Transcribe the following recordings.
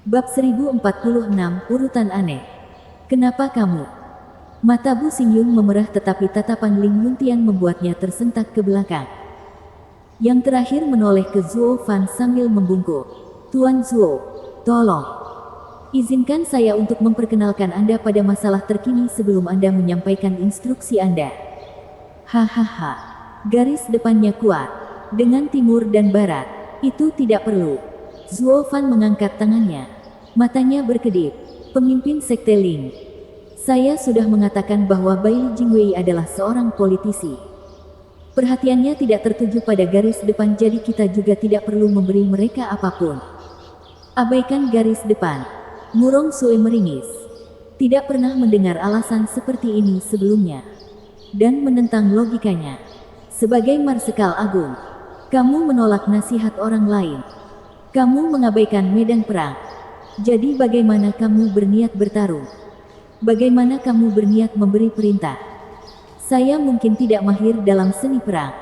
Bab 1046, Urutan Aneh. Kenapa kamu? Mata Bu Xingyun memerah tetapi tatapan Ling Yuntian membuatnya tersentak ke belakang. Yang terakhir menoleh ke Zuo Fan sambil membungkuk. Tuan Zuo, tolong. Izinkan saya untuk memperkenalkan Anda pada masalah terkini sebelum Anda menyampaikan instruksi Anda. Hahaha. Garis depannya kuat. Dengan timur dan barat. Itu tidak perlu. Zuo Fan mengangkat tangannya. Matanya berkedip. Pemimpin Sekte Ling. Saya sudah mengatakan bahwa Baili Jingwei adalah seorang politisi. Perhatiannya tidak tertuju pada garis depan, jadi kita juga tidak perlu memberi mereka apapun. Abaikan garis depan. Murong Sue meringis. Tidak pernah mendengar alasan seperti ini sebelumnya. Dan menentang logikanya. Sebagai Marsekal Agung, kamu menolak nasihat orang lain. Kamu mengabaikan medan perang. Jadi bagaimana kamu berniat bertarung? Bagaimana kamu berniat memberi perintah? Saya mungkin tidak mahir dalam seni perang.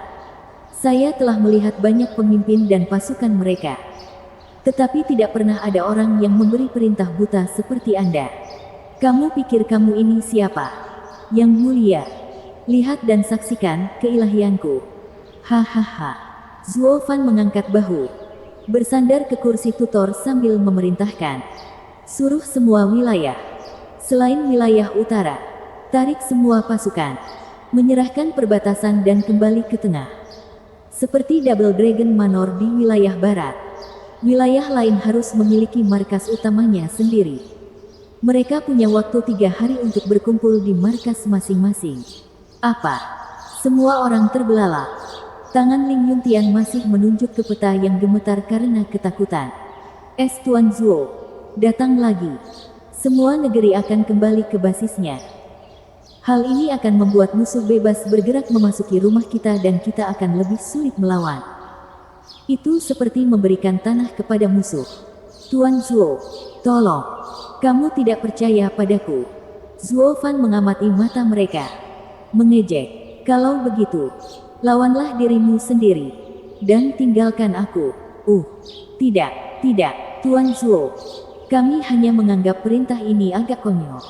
Saya telah melihat banyak pemimpin dan pasukan mereka. Tetapi tidak pernah ada orang yang memberi perintah buta seperti Anda. Kamu pikir kamu ini siapa? Yang mulia. Lihat dan saksikan keilahianku. Hahaha. Zuo Fan mengangkat bahu. Bersandar ke kursi tutor sambil memerintahkan. Suruh semua wilayah. Selain wilayah utara, tarik semua pasukan, menyerahkan perbatasan dan kembali ke tengah. Seperti Double Dragon Manor di wilayah barat, wilayah lain harus memiliki markas utamanya sendiri. Mereka punya waktu 3 hari untuk berkumpul di markas masing-masing. Apa? Semua orang terbelalak. Tangan Ling Yuntian masih menunjuk ke peta yang gemetar karena ketakutan. Tuan Zuo, datang lagi. Semua negeri akan kembali ke basisnya. Hal ini akan membuat musuh bebas bergerak memasuki rumah kita dan kita akan lebih sulit melawan. Itu seperti memberikan tanah kepada musuh. Tuan Zuo, tolong. Kamu tidak percaya padaku. Zuo Fan mengamati mata mereka. Mengejek. Kalau begitu, lawanlah dirimu sendiri. Dan tinggalkan aku. Tidak, Tuan Zuo. Kami hanya menganggap perintah ini agak konyol.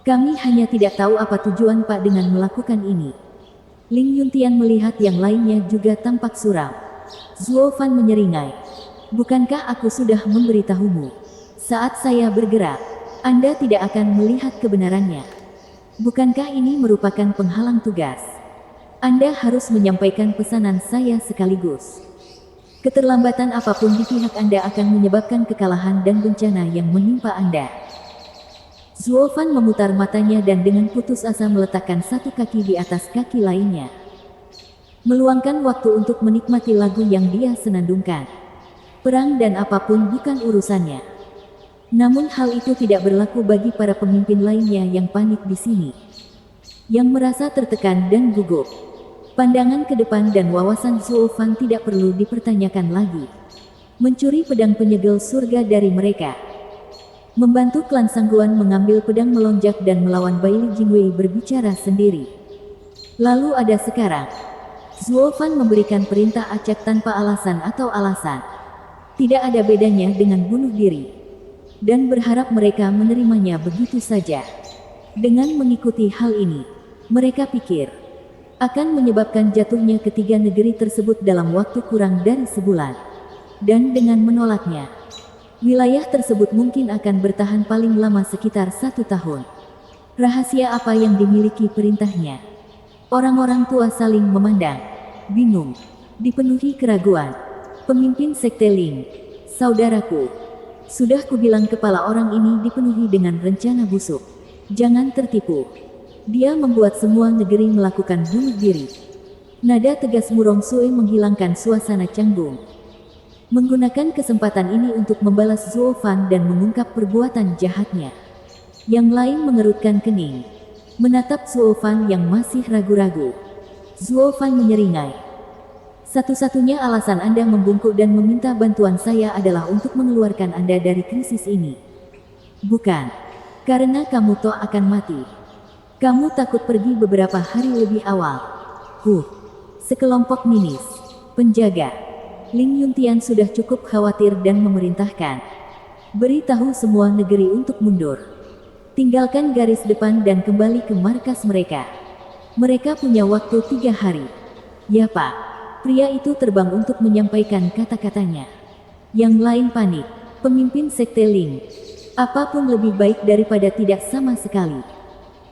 Kami hanya tidak tahu apa tujuan Pak dengan melakukan ini. Ling Yuntian melihat yang lainnya juga tampak suram. Zuo Fan menyeringai. Bukankah aku sudah memberitahumu? Saat saya bergerak, Anda tidak akan melihat kebenarannya. Bukankah ini merupakan penghalang tugas? Anda harus menyampaikan pesanan saya sekaligus. Keterlambatan apapun di pihak Anda akan menyebabkan kekalahan dan bencana yang menimpa Anda. Zuo Fan memutar matanya dan dengan putus asa meletakkan satu kaki di atas kaki lainnya. Meluangkan waktu untuk menikmati lagu yang dia senandungkan. Perang dan apapun bukan urusannya. Namun hal itu tidak berlaku bagi para pemimpin lainnya yang panik di sini. Yang merasa tertekan dan gugup. Pandangan ke depan dan wawasan Zuo Fan tidak perlu dipertanyakan lagi. Mencuri pedang penyegel surga dari mereka. Membantu klan Sangguan mengambil pedang melonjak dan melawan Baili Jingwei berbicara sendiri. Lalu ada sekarang. Zuo Fan memberikan perintah acak tanpa alasan atau alasan. Tidak ada bedanya dengan bunuh diri. Dan berharap mereka menerimanya begitu saja. Dengan mengikuti hal ini, mereka pikir akan menyebabkan jatuhnya ketiga negeri tersebut dalam waktu kurang dari sebulan. Dan dengan menolaknya, wilayah tersebut mungkin akan bertahan paling lama sekitar 1 tahun. Rahasia apa yang dimiliki perintahnya? Orang-orang tua saling memandang, bingung, dipenuhi keraguan. Pemimpin Sekte Ling, saudaraku, sudah kubilang kepala orang ini dipenuhi dengan rencana busuk. Jangan tertipu. Dia membuat semua negeri melakukan bunuh diri. Nada tegas Murong Sue menghilangkan suasana canggung. Menggunakan kesempatan ini untuk membalas Zuo Fan dan mengungkap perbuatan jahatnya. Yang lain mengerutkan kening. Menatap Zuo Fan yang masih ragu-ragu. Zuo Fan menyeringai. Satu-satunya alasan Anda membungkuk dan meminta bantuan saya adalah untuk mengeluarkan Anda dari krisis ini. Bukan. Karena kamu toh akan mati. Kamu takut pergi beberapa hari lebih awal. Sekelompok minis. Penjaga. Ling Yuntian sudah cukup khawatir dan memerintahkan. Beritahu semua negeri untuk mundur. Tinggalkan garis depan dan kembali ke markas mereka. Mereka punya waktu 3 hari. Ya Pak. Pria itu terbang untuk menyampaikan kata-katanya. Yang lain panik. Pemimpin Sekte Ling. Apapun lebih baik daripada tidak sama sekali.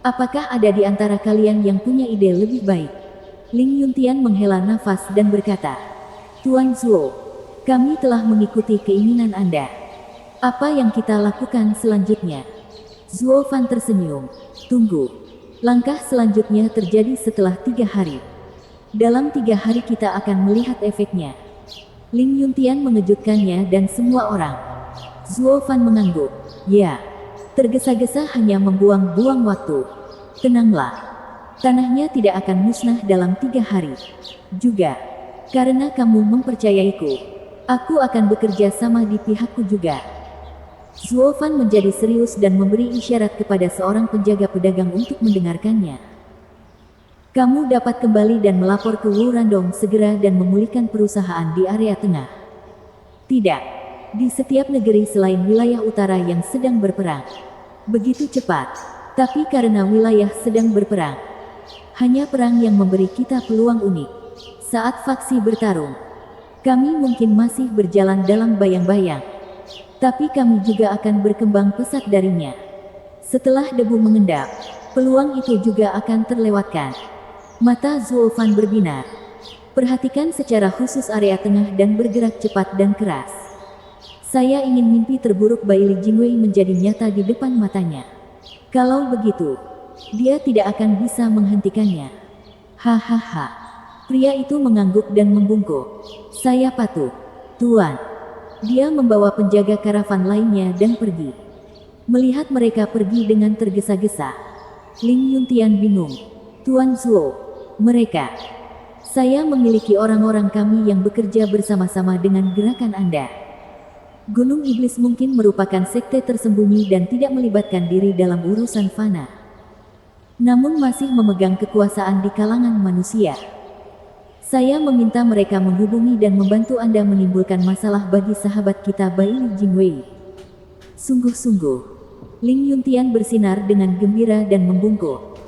Apakah ada di antara kalian yang punya ide lebih baik? Ling Yuntian menghela nafas dan berkata, Tuan Zuo, kami telah mengikuti keinginan Anda. Apa yang kita lakukan selanjutnya? Zuo Fan tersenyum. Tunggu. Langkah selanjutnya terjadi setelah 3 hari. Dalam 3 hari kita akan melihat efeknya. Ling Yuntian mengejutkannya dan semua orang. Zuo Fan mengangguk. Ya. Tergesa-gesa hanya membuang-buang waktu. Tenanglah. Tanahnya tidak akan musnah dalam 3 hari. Juga. Karena kamu mempercayaiku. Aku akan bekerja sama di pihakku juga. Zuo Fan menjadi serius dan memberi isyarat kepada seorang penjaga pedagang untuk mendengarkannya. Kamu dapat kembali dan melapor ke Wu Randong segera dan memulihkan perusahaan di area tengah. Tidak. Di setiap negeri selain wilayah utara yang sedang berperang. Begitu cepat. Tapi karena wilayah sedang berperang. Hanya perang yang memberi kita peluang unik. Saat faksi bertarung. Kami mungkin masih berjalan dalam bayang-bayang. Tapi kami juga akan berkembang pesat darinya. Setelah debu mengendap, peluang itu juga akan terlewatkan. Mata Zuo Fan berbinar. Perhatikan secara khusus area tengah dan bergerak cepat dan keras. Saya ingin mimpi terburuk Bai Li Jingwei menjadi nyata di depan matanya. Kalau begitu, dia tidak akan bisa menghentikannya. Hahaha. Pria itu mengangguk dan membungkuk. Saya patuh. Tuan. Dia membawa penjaga karavan lainnya dan pergi. Melihat mereka pergi dengan tergesa-gesa, Ling Yuntian bingung. Tuan Zuo, mereka. Saya memiliki orang-orang kami yang bekerja bersama-sama dengan gerakan Anda. Gunung Iblis mungkin merupakan sekte tersembunyi dan tidak melibatkan diri dalam urusan fana. Namun masih memegang kekuasaan di kalangan manusia. Saya meminta mereka menghubungi dan membantu Anda menimbulkan masalah bagi sahabat kita Bai Li Jingwei. Sungguh-sungguh. Ling Yuntian bersinar dengan gembira dan membungkuk.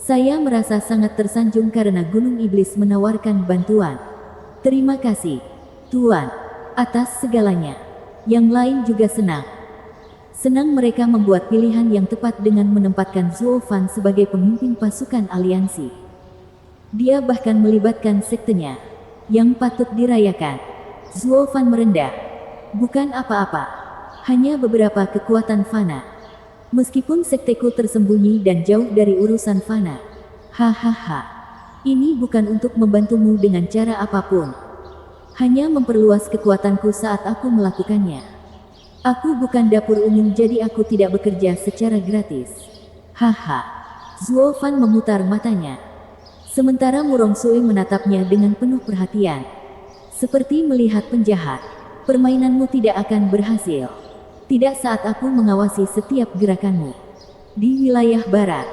Saya merasa sangat tersanjung karena Gunung Iblis menawarkan bantuan. Terima kasih, Tuan, atas segalanya. Yang lain juga senang. Senang mereka membuat pilihan yang tepat dengan menempatkan Zuo Fan sebagai pemimpin pasukan aliansi. Dia bahkan melibatkan sektenya, yang patut dirayakan. Zuo Fan merendah. Bukan apa-apa. Hanya beberapa kekuatan fana. Meskipun sekteku tersembunyi dan jauh dari urusan fana. Hahaha. Ini bukan untuk membantumu dengan cara apapun. Hanya memperluas kekuatanku saat aku melakukannya. Aku bukan dapur umum jadi aku tidak bekerja secara gratis. Haha. Zuo Fan memutar matanya. Sementara Murong Sui menatapnya dengan penuh perhatian. Seperti melihat penjahat. Permainanmu tidak akan berhasil. Tidak saat aku mengawasi setiap gerakanmu. Di wilayah barat,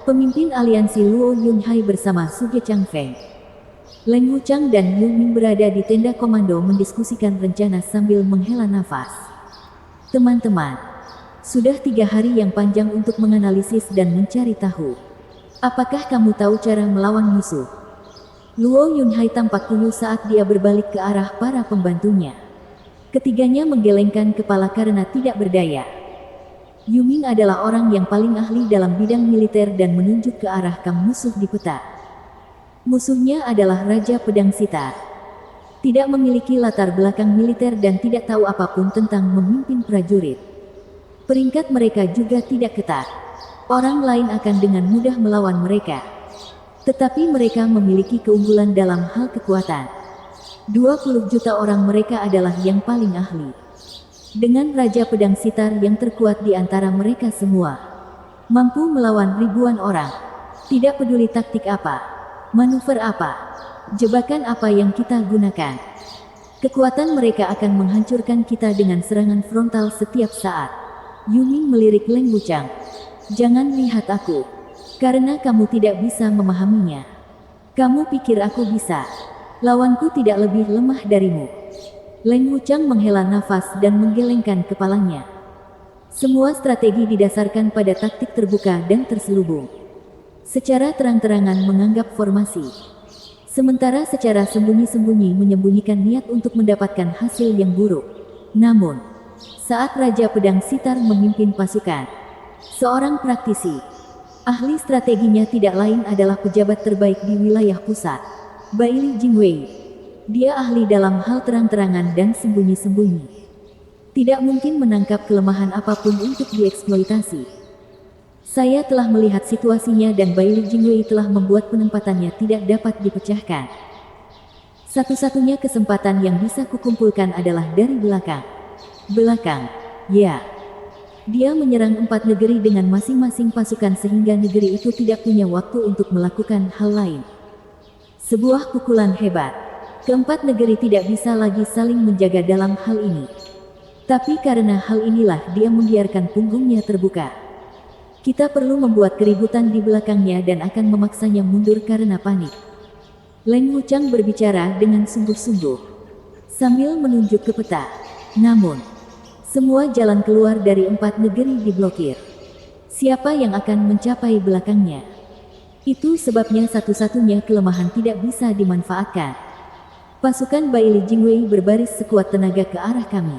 pemimpin aliansi Luo Yunhai bersama Suge Changfeng, Leng Wuchang dan Yu Ming berada di tenda komando mendiskusikan rencana sambil menghela nafas. Teman-teman, sudah 3 hari yang panjang untuk menganalisis dan mencari tahu. Apakah kamu tahu cara melawan musuh? Luo Yunhai tampak kuyu saat dia berbalik ke arah para pembantunya. Ketiganya menggelengkan kepala karena tidak berdaya. Yu Ming adalah orang yang paling ahli dalam bidang militer dan menunjuk ke arah kam musuh di peta. Musuhnya adalah Raja Pedang Sitar. Tidak memiliki latar belakang militer dan tidak tahu apapun tentang memimpin prajurit. Peringkat mereka juga tidak ketat. Orang lain akan dengan mudah melawan mereka. Tetapi mereka memiliki keunggulan dalam hal kekuatan. 20 juta orang mereka adalah yang paling ahli. Dengan Raja Pedang Sitar yang terkuat di antara mereka semua. Mampu melawan ribuan orang. Tidak peduli taktik apa. Manuver apa. Jebakan apa yang kita gunakan. Kekuatan mereka akan menghancurkan kita dengan serangan frontal setiap saat. Yu Ming melirik Leng Wuchang. Jangan lihat aku. Karena kamu tidak bisa memahaminya. Kamu pikir aku bisa. Lawanku tidak lebih lemah darimu. Leng Wuchang menghela nafas dan menggelengkan kepalanya. Semua strategi didasarkan pada taktik terbuka dan terselubung. Secara terang-terangan menganggap formasi. Sementara secara sembunyi-sembunyi menyembunyikan niat untuk mendapatkan hasil yang buruk. Namun, saat Raja Pedang Sitar memimpin pasukan, seorang praktisi, ahli strateginya tidak lain adalah pejabat terbaik di wilayah pusat, Baili Jingwei. Dia ahli dalam hal terang-terangan dan sembunyi-sembunyi. Tidak mungkin menangkap kelemahan apapun untuk dieksploitasi. Saya telah melihat situasinya dan Baili Jingwei telah membuat penempatannya tidak dapat dipecahkan. Satu-satunya kesempatan yang bisa kukumpulkan adalah dari belakang. Belakang, ya. Dia menyerang 4 negeri dengan masing-masing pasukan sehingga negeri itu tidak punya waktu untuk melakukan hal lain. Sebuah pukulan hebat. Keempat negeri tidak bisa lagi saling menjaga dalam hal ini. Tapi karena hal inilah dia membiarkan punggungnya terbuka. Kita perlu membuat keributan di belakangnya dan akan memaksanya mundur karena panik. Leng Wuchang berbicara dengan sungguh-sungguh, sambil menunjuk ke peta. Namun, semua jalan keluar dari 4 negeri diblokir. Siapa yang akan mencapai belakangnya? Itu sebabnya satu-satunya kelemahan tidak bisa dimanfaatkan. Pasukan Baili Jingwei berbaris sekuat tenaga ke arah kami,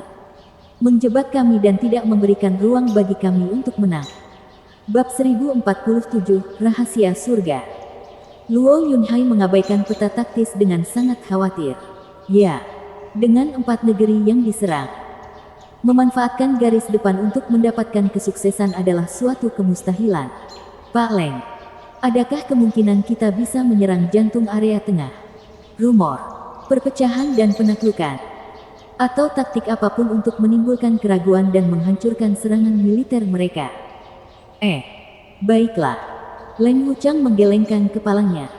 menjebak kami dan tidak memberikan ruang bagi kami untuk menang. Bab 1047, Rahasia Surga. Luo Yunhai mengabaikan peta taktis dengan sangat khawatir. Ya, dengan 4 negeri yang diserang, memanfaatkan garis depan untuk mendapatkan kesuksesan adalah suatu kemustahilan. Pak Leng, adakah kemungkinan kita bisa menyerang jantung area tengah? Rumor, perpecahan dan penaklukan, atau taktik apapun untuk menimbulkan keraguan dan menghancurkan serangan militer mereka. Baiklah. Leng Wuchang menggelengkan kepalanya,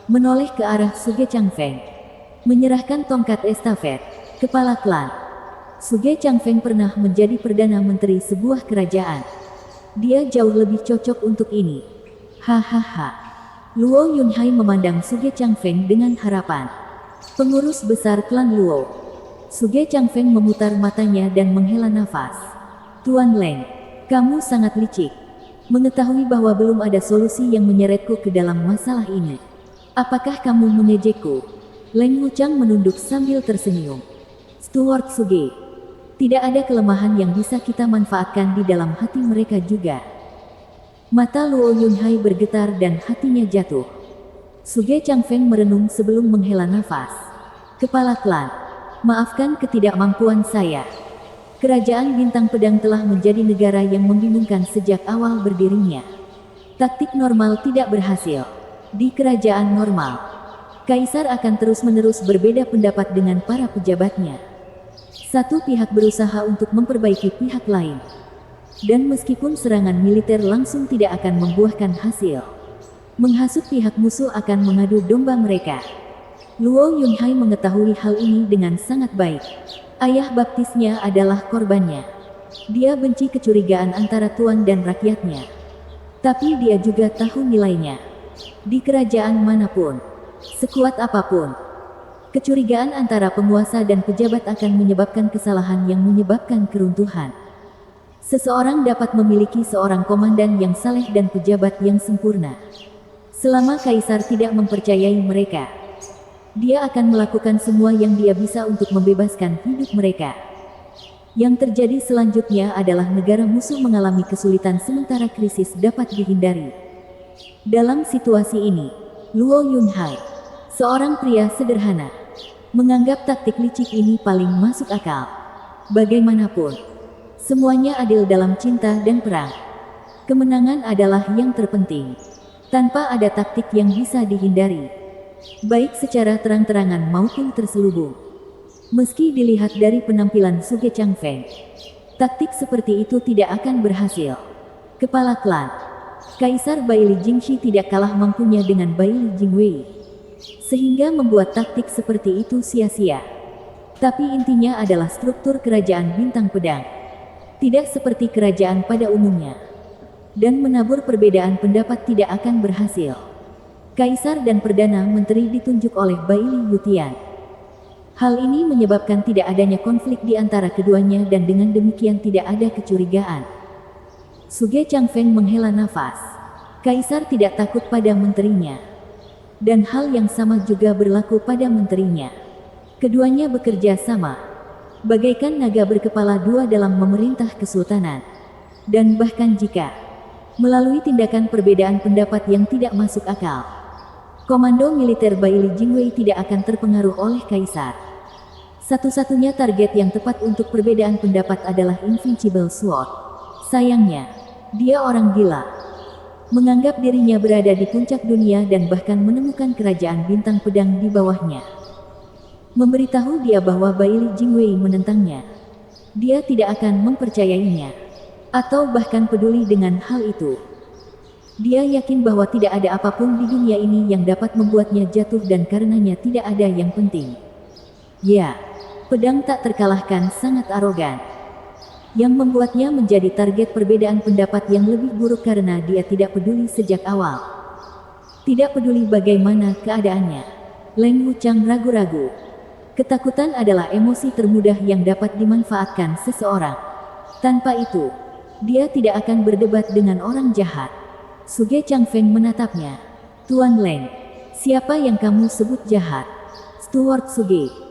menoleh ke arah Suge Changfeng, menyerahkan tongkat estafet. Kepala klan. Suge Changfeng pernah menjadi Perdana Menteri sebuah kerajaan. Dia jauh lebih cocok untuk ini. Hahaha. Luo Yunhai memandang Suge Changfeng dengan harapan. Pengurus besar klan Luo. Suge Changfeng memutar matanya dan menghela nafas. Tuan Leng, kamu sangat licik. Mengetahui bahwa belum ada solusi yang menyeretku ke dalam masalah ini. Apakah kamu mengejekku? Leng Wuchang menunduk sambil tersenyum. Steward Suge, tidak ada kelemahan yang bisa kita manfaatkan di dalam hati mereka juga. Mata Luo Yunhai bergetar dan hatinya jatuh. Suge Changfeng merenung sebelum menghela nafas. Kepala klan, maafkan ketidakmampuan saya. Kerajaan Bintang Pedang telah menjadi negara yang membingungkan sejak awal berdirinya. Taktik normal tidak berhasil. Di kerajaan normal, kaisar akan terus-menerus berbeda pendapat dengan para pejabatnya. Satu pihak berusaha untuk memperbaiki pihak lain. Dan meskipun serangan militer langsung tidak akan membuahkan hasil, menghasut pihak musuh akan mengadu domba mereka. Luo Yunhai mengetahui hal ini dengan sangat baik. Ayah baptisnya adalah korbannya. Dia benci kecurigaan antara tuan dan rakyatnya. Tapi dia juga tahu nilainya. Di kerajaan manapun, sekuat apapun, kecurigaan antara penguasa dan pejabat akan menyebabkan kesalahan yang menyebabkan keruntuhan. Seseorang dapat memiliki seorang komandan yang saleh dan pejabat yang sempurna. Selama kaisar tidak mempercayai mereka, dia akan melakukan semua yang dia bisa untuk membebaskan hidup mereka. Yang terjadi selanjutnya adalah negara musuh mengalami kesulitan sementara krisis dapat dihindari. Dalam situasi ini, Luo Yunhai, seorang pria sederhana, menganggap taktik licik ini paling masuk akal. Bagaimanapun, semuanya adil dalam cinta dan perang. Kemenangan adalah yang terpenting. Tanpa ada taktik yang bisa dihindari, baik secara terang-terangan maupun terselubung. Meski dilihat dari penampilan Suge Changfeng, taktik seperti itu tidak akan berhasil. Kepala klan, Kaisar Baili Jingxi tidak kalah mampunya dengan Baili Jingwei, sehingga membuat taktik seperti itu sia-sia. Tapi intinya adalah struktur kerajaan Bintang Pedang, tidak seperti kerajaan pada umumnya. Dan menabur perbedaan pendapat tidak akan berhasil. Kaisar dan Perdana Menteri ditunjuk oleh Baili Yutian. Hal ini menyebabkan tidak adanya konflik di antara keduanya dan dengan demikian tidak ada kecurigaan. Suge Changfeng menghela nafas. Kaisar tidak takut pada menterinya. Dan hal yang sama juga berlaku pada menterinya. Keduanya bekerja sama. Bagaikan naga berkepala dua dalam memerintah kesultanan. Dan bahkan jika melalui tindakan perbedaan pendapat yang tidak masuk akal, komando militer Baili Jingwei tidak akan terpengaruh oleh kaisar. Satu-satunya target yang tepat untuk perbedaan pendapat adalah Invincible Sword. Sayangnya, dia orang gila. Menganggap dirinya berada di puncak dunia dan bahkan menemukan kerajaan bintang pedang di bawahnya. Memberitahu dia bahwa Baili Jingwei menentangnya. Dia tidak akan mempercayainya. Atau bahkan peduli dengan hal itu. Dia yakin bahwa tidak ada apapun di dunia ini yang dapat membuatnya jatuh dan karenanya tidak ada yang penting. Ya, pedang tak terkalahkan sangat arogan. Yang membuatnya menjadi target perbedaan pendapat yang lebih buruk karena dia tidak peduli sejak awal. Tidak peduli bagaimana keadaannya. Leng Wuchang ragu-ragu. Ketakutan adalah emosi termudah yang dapat dimanfaatkan seseorang. Tanpa itu, dia tidak akan berdebat dengan orang jahat. Suge Changfeng menatapnya. Tuan Leng, siapa yang kamu sebut jahat? Steward Suge.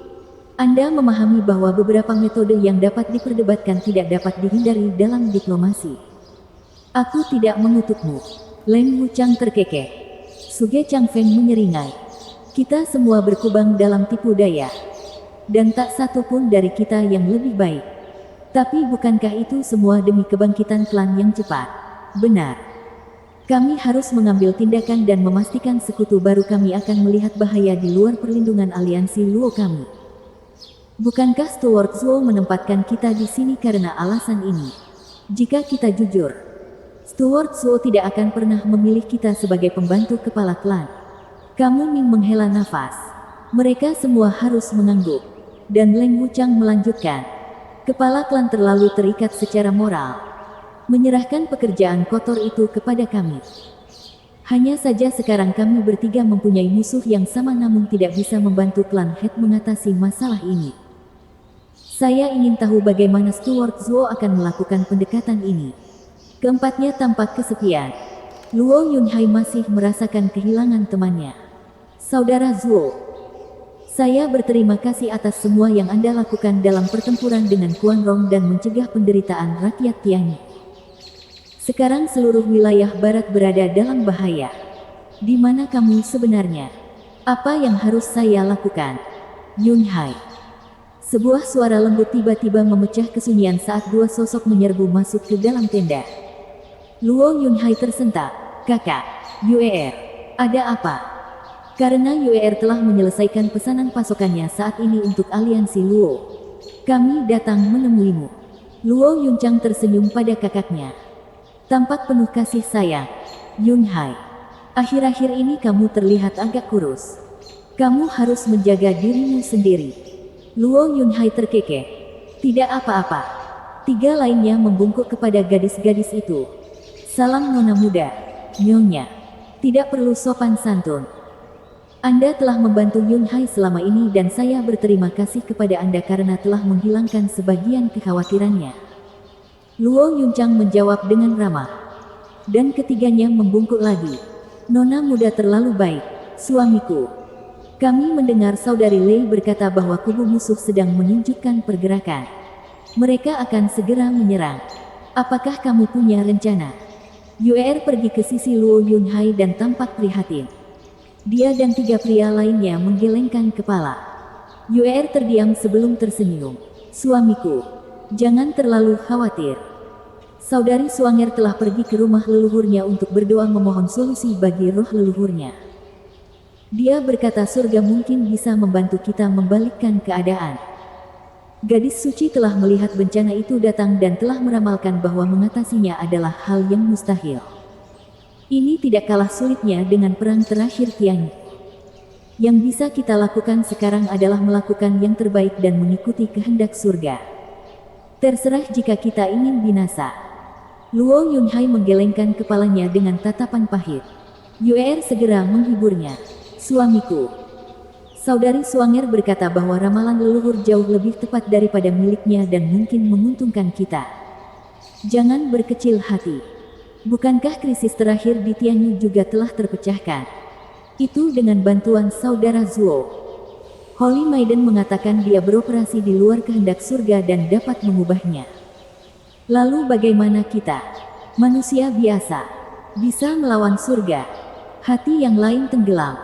Anda memahami bahwa beberapa metode yang dapat diperdebatkan tidak dapat dihindari dalam diplomasi. Aku tidak mengutukmu. Leng Wuchang terkekeh. Suge Changfeng menyeringai. Kita semua berkubang dalam tipu daya. Dan tak satu pun dari kita yang lebih baik. Tapi bukankah itu semua demi kebangkitan klan yang cepat? Benar. Kami harus mengambil tindakan dan memastikan sekutu baru kami akan melihat bahaya di luar perlindungan aliansi Luo kami. Bukankah Steward Zhou menempatkan kita di sini karena alasan ini? Jika kita jujur, Steward Zhou tidak akan pernah memilih kita sebagai pembantu kepala klan. Kamu Ming menghela nafas. Mereka semua harus mengangguk. Dan Leng Wuchang melanjutkan. Kepala klan terlalu terikat secara moral. Menyerahkan pekerjaan kotor itu kepada kami. Hanya saja sekarang kami bertiga mempunyai musuh yang sama namun tidak bisa membantu klan Het mengatasi masalah ini. Saya ingin tahu bagaimana Steward Zhou akan melakukan pendekatan ini. Keempatnya tampak kesepian. Luo Yunhai masih merasakan kehilangan temannya. Saudara Zhou, saya berterima kasih atas semua yang Anda lakukan dalam pertempuran dengan Quan Rong dan mencegah penderitaan rakyat Tianyi. Sekarang seluruh wilayah barat berada dalam bahaya. Di mana kamu sebenarnya? Apa yang harus saya lakukan? Yunhai. Sebuah suara lembut tiba-tiba memecah kesunyian saat dua sosok menyerbu masuk ke dalam tenda. Luo Yunhai tersentak. Kakak, Yuer, ada apa? Karena Yuer telah menyelesaikan pesanan pasokannya saat ini untuk aliansi Luo. Kami datang menemuimu. Luo Yunchang tersenyum pada kakaknya. Tampak penuh kasih sayang. Yunhai, akhir-akhir ini kamu terlihat agak kurus. Kamu harus menjaga dirimu sendiri. Luo Yunhai terkekeh. Tidak apa-apa. Tiga lainnya membungkuk kepada gadis-gadis itu. Salam nona muda. Nyonya. Tidak perlu sopan santun. Anda telah membantu Yunhai selama ini dan saya berterima kasih kepada Anda karena telah menghilangkan sebagian kekhawatirannya. Luo Yunchang menjawab dengan ramah. Dan ketiganya membungkuk lagi. Nona muda terlalu baik, suamiku. Kami mendengar saudari Lei berkata bahwa kubu musuh sedang menunjukkan pergerakan. Mereka akan segera menyerang. Apakah kamu punya rencana? Yuer pergi ke sisi Luo Yunhai dan tampak prihatin. Dia dan tiga pria lainnya menggelengkan kepala. Yuer terdiam sebelum tersenyum. Suamiku, jangan terlalu khawatir. Saudari Swanger telah pergi ke rumah leluhurnya untuk berdoa memohon solusi bagi roh leluhurnya. Dia berkata surga mungkin bisa membantu kita membalikkan keadaan. Gadis suci telah melihat bencana itu datang dan telah meramalkan bahwa mengatasinya adalah hal yang mustahil. Ini tidak kalah sulitnya dengan perang terakhir Tianyi. Yang bisa kita lakukan sekarang adalah melakukan yang terbaik dan mengikuti kehendak surga. Terserah jika kita ingin binasa. Luo Yunhai menggelengkan kepalanya dengan tatapan pahit. Yuer segera menghiburnya. Suamiku. Saudari Swanger berkata bahwa ramalan leluhur jauh lebih tepat daripada miliknya dan mungkin menguntungkan kita. Jangan berkecil hati. Bukankah krisis terakhir di Tianyu juga telah terpecahkan? Itu dengan bantuan saudara Zuo. Holy Maiden mengatakan dia beroperasi di luar kehendak surga dan dapat mengubahnya. Lalu bagaimana kita, manusia biasa, bisa melawan surga? Hati yang lain tenggelam.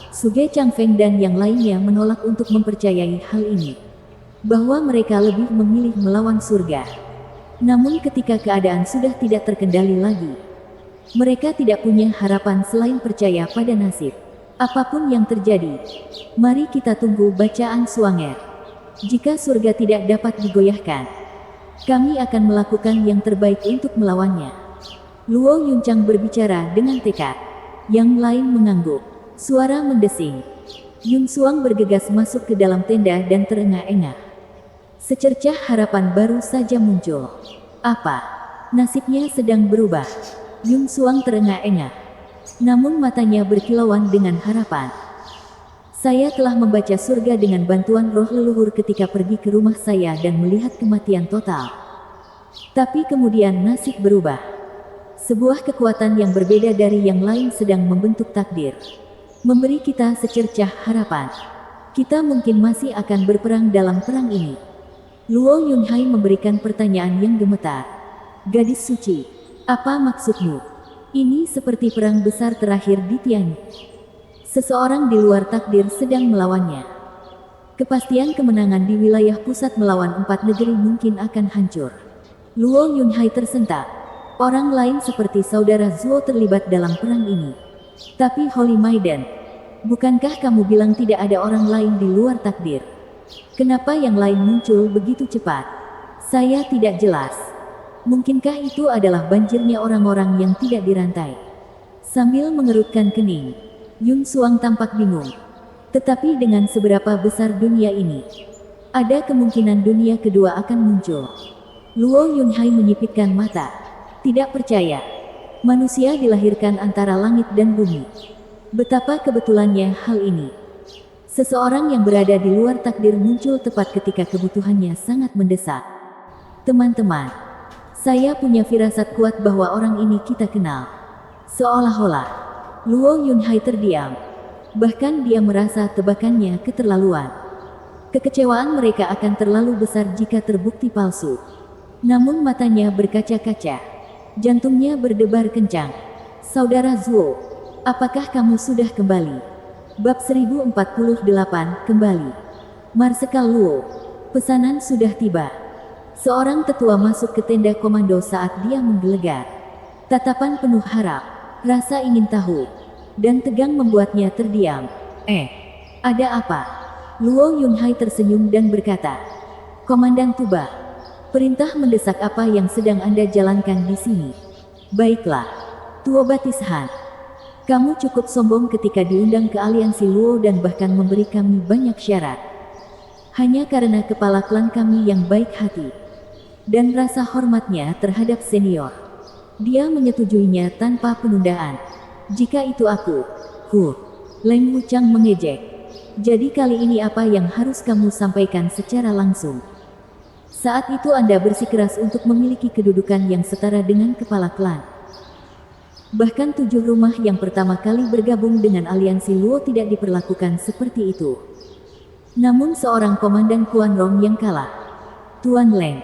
Suge Changfeng dan yang lainnya menolak untuk mempercayai hal ini. Bahwa mereka lebih memilih melawan surga. Namun ketika keadaan sudah tidak terkendali lagi, mereka tidak punya harapan selain percaya pada nasib. Apapun yang terjadi, mari kita tunggu bacaan Suanger. Jika surga tidak dapat digoyahkan, kami akan melakukan yang terbaik untuk melawannya. Luo Yunchang berbicara dengan tekad. Yang lain mengangguk. Suara mendesing. Yun Suang bergegas masuk ke dalam tenda dan terengah-engah. Secercah harapan baru saja muncul. Apa? Nasibnya sedang berubah. Yun Suang terengah-engah. Namun matanya berkilauan dengan harapan. Saya telah membaca surga dengan bantuan roh leluhur ketika pergi ke rumah saya dan melihat kematian total. Tapi kemudian nasib berubah. Sebuah kekuatan yang berbeda dari yang lain sedang membentuk takdir. Memberi kita secercah harapan. Kita mungkin masih akan berperang dalam perang ini. Luo Yunhai memberikan pertanyaan yang gemetar. Gadis suci, apa maksudmu? Ini seperti perang besar terakhir di Tianyu. Seseorang di luar takdir sedang melawannya. Kepastian kemenangan di wilayah pusat melawan 4 negeri mungkin akan hancur. Luo Yunhai tersentak. Orang lain seperti saudara Zuo terlibat dalam perang ini. Tapi Holy Maiden, bukankah kamu bilang tidak ada orang lain di luar takdir? Kenapa yang lain muncul begitu cepat? Saya tidak jelas. Mungkinkah itu adalah banjirnya orang-orang yang tidak dirantai? Sambil mengerutkan kening, Yun Suang tampak bingung. Tetapi dengan seberapa besar dunia ini, ada kemungkinan dunia kedua akan muncul. Luo Yunhai menyipitkan mata. Tidak percaya. Manusia dilahirkan antara langit dan bumi. Betapa kebetulannya hal ini. Seseorang yang berada di luar takdir muncul tepat ketika kebutuhannya sangat mendesak. Teman-teman, saya punya firasat kuat bahwa orang ini kita kenal. Seolah-olah Luo Yunhai terdiam. Bahkan dia merasa tebakannya keterlaluan. Kekecewaan mereka akan terlalu besar jika terbukti palsu. Namun matanya berkaca-kaca. Jantungnya berdebar kencang. Saudara Zuo, apakah kamu sudah kembali? Bab 1048 kembali. Marsekal Luo, pesanan sudah tiba. Seorang tetua masuk ke tenda komando saat dia menggelegar. Tatapan penuh harap, rasa ingin tahu, dan tegang membuatnya terdiam. Ada apa? Luo Yunhai tersenyum dan berkata, Komandan Tuba, perintah mendesak apa yang sedang Anda jalankan di sini? Baiklah, Tuo Batishan. Kamu cukup sombong ketika diundang ke aliansi Luo dan bahkan memberi kami banyak syarat. Hanya karena kepala klan kami yang baik hati dan rasa hormatnya terhadap senior. Dia menyetujuinya tanpa penundaan. Jika itu aku, Leng Wuchang mengejek. Jadi kali ini apa yang harus kamu sampaikan secara langsung? Saat itu Anda bersikeras untuk memiliki kedudukan yang setara dengan kepala klan. Bahkan 7 rumah yang pertama kali bergabung dengan aliansi Luo tidak diperlakukan seperti itu. Namun seorang komandan Kuan Rong yang kalah. Tuan Leng.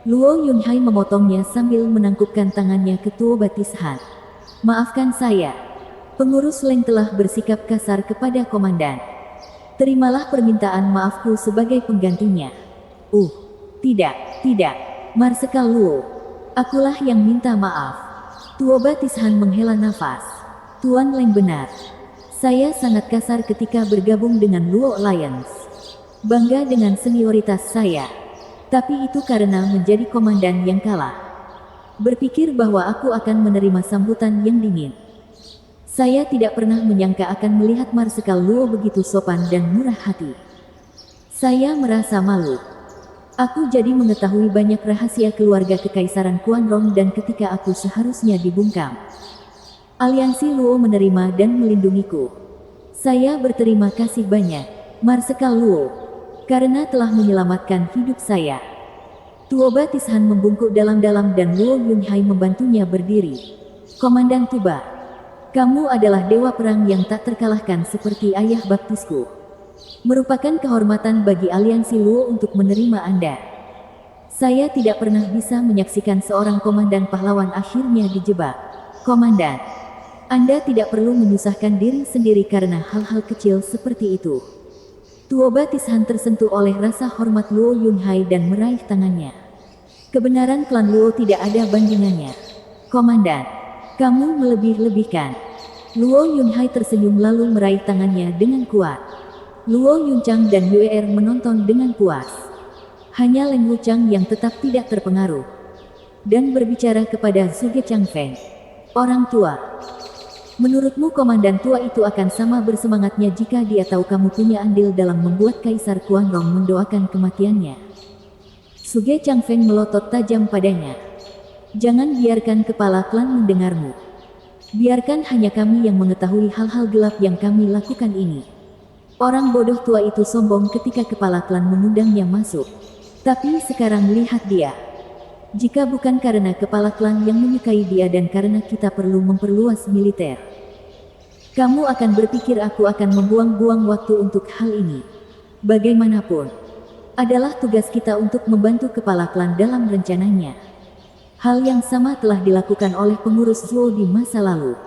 Luo Yunhai memotongnya sambil menangkupkan tangannya ke Tuo Batishan. Maafkan saya. Pengurus Leng telah bersikap kasar kepada komandan. Terimalah permintaan maafku sebagai penggantinya. Tidak. Marsekal Luo. Akulah yang minta maaf. Tuo Batishan menghela nafas. Tuan Leng benar. Saya sangat kasar ketika bergabung dengan Luo Alliance. Bangga dengan senioritas saya. Tapi itu karena menjadi komandan yang kalah. Berpikir bahwa aku akan menerima sambutan yang dingin. Saya tidak pernah menyangka akan melihat Marsekal Luo begitu sopan dan murah hati. Saya merasa malu. Aku jadi mengetahui banyak rahasia keluarga kekaisaran Kuan Rong dan ketika aku seharusnya dibungkam, aliansi Luo menerima dan melindungiku. Saya berterima kasih banyak, Marsekal Luo, karena telah menyelamatkan hidup saya. Tuoba Tishan membungkuk dalam-dalam dan Luo Yunhai membantunya berdiri. Komandan Tuba, kamu adalah dewa perang yang tak terkalahkan seperti ayah baptisku. Merupakan kehormatan bagi aliansi Luo untuk menerima Anda. Saya tidak pernah bisa menyaksikan seorang komandan pahlawan akhirnya dijebak. Komandan, Anda tidak perlu menyusahkan diri sendiri karena hal-hal kecil seperti itu. Tuoba Tishan tersentuh oleh rasa hormat Luo Yunhai dan meraih tangannya. Kebenaran klan Luo tidak ada bandingannya. Komandan, kamu melebih-lebihkan. Luo Yunhai tersenyum lalu meraih tangannya dengan kuat. Luo Yunchang dan Yuer menonton dengan puas. Hanya Leng Wuchang yang tetap tidak terpengaruh. Dan berbicara kepada Zhuge Changfeng. Orang tua. Menurutmu komandan tua itu akan sama bersemangatnya jika dia tahu kamu punya andil dalam membuat Kaisar Kuanrong mendoakan kematiannya. Zhuge Changfeng melotot tajam padanya. Jangan biarkan kepala klan mendengarmu. Biarkan hanya kami yang mengetahui hal-hal gelap yang kami lakukan ini. Orang bodoh tua itu sombong ketika kepala klan mengundangnya masuk. Tapi sekarang lihat dia. Jika bukan karena kepala klan yang menyukai dia dan karena kita perlu memperluas militer, kamu akan berpikir aku akan membuang-buang waktu untuk hal ini. Bagaimanapun, adalah tugas kita untuk membantu kepala klan dalam rencananya. Hal yang sama telah dilakukan oleh pengurus Zhuo di masa lalu.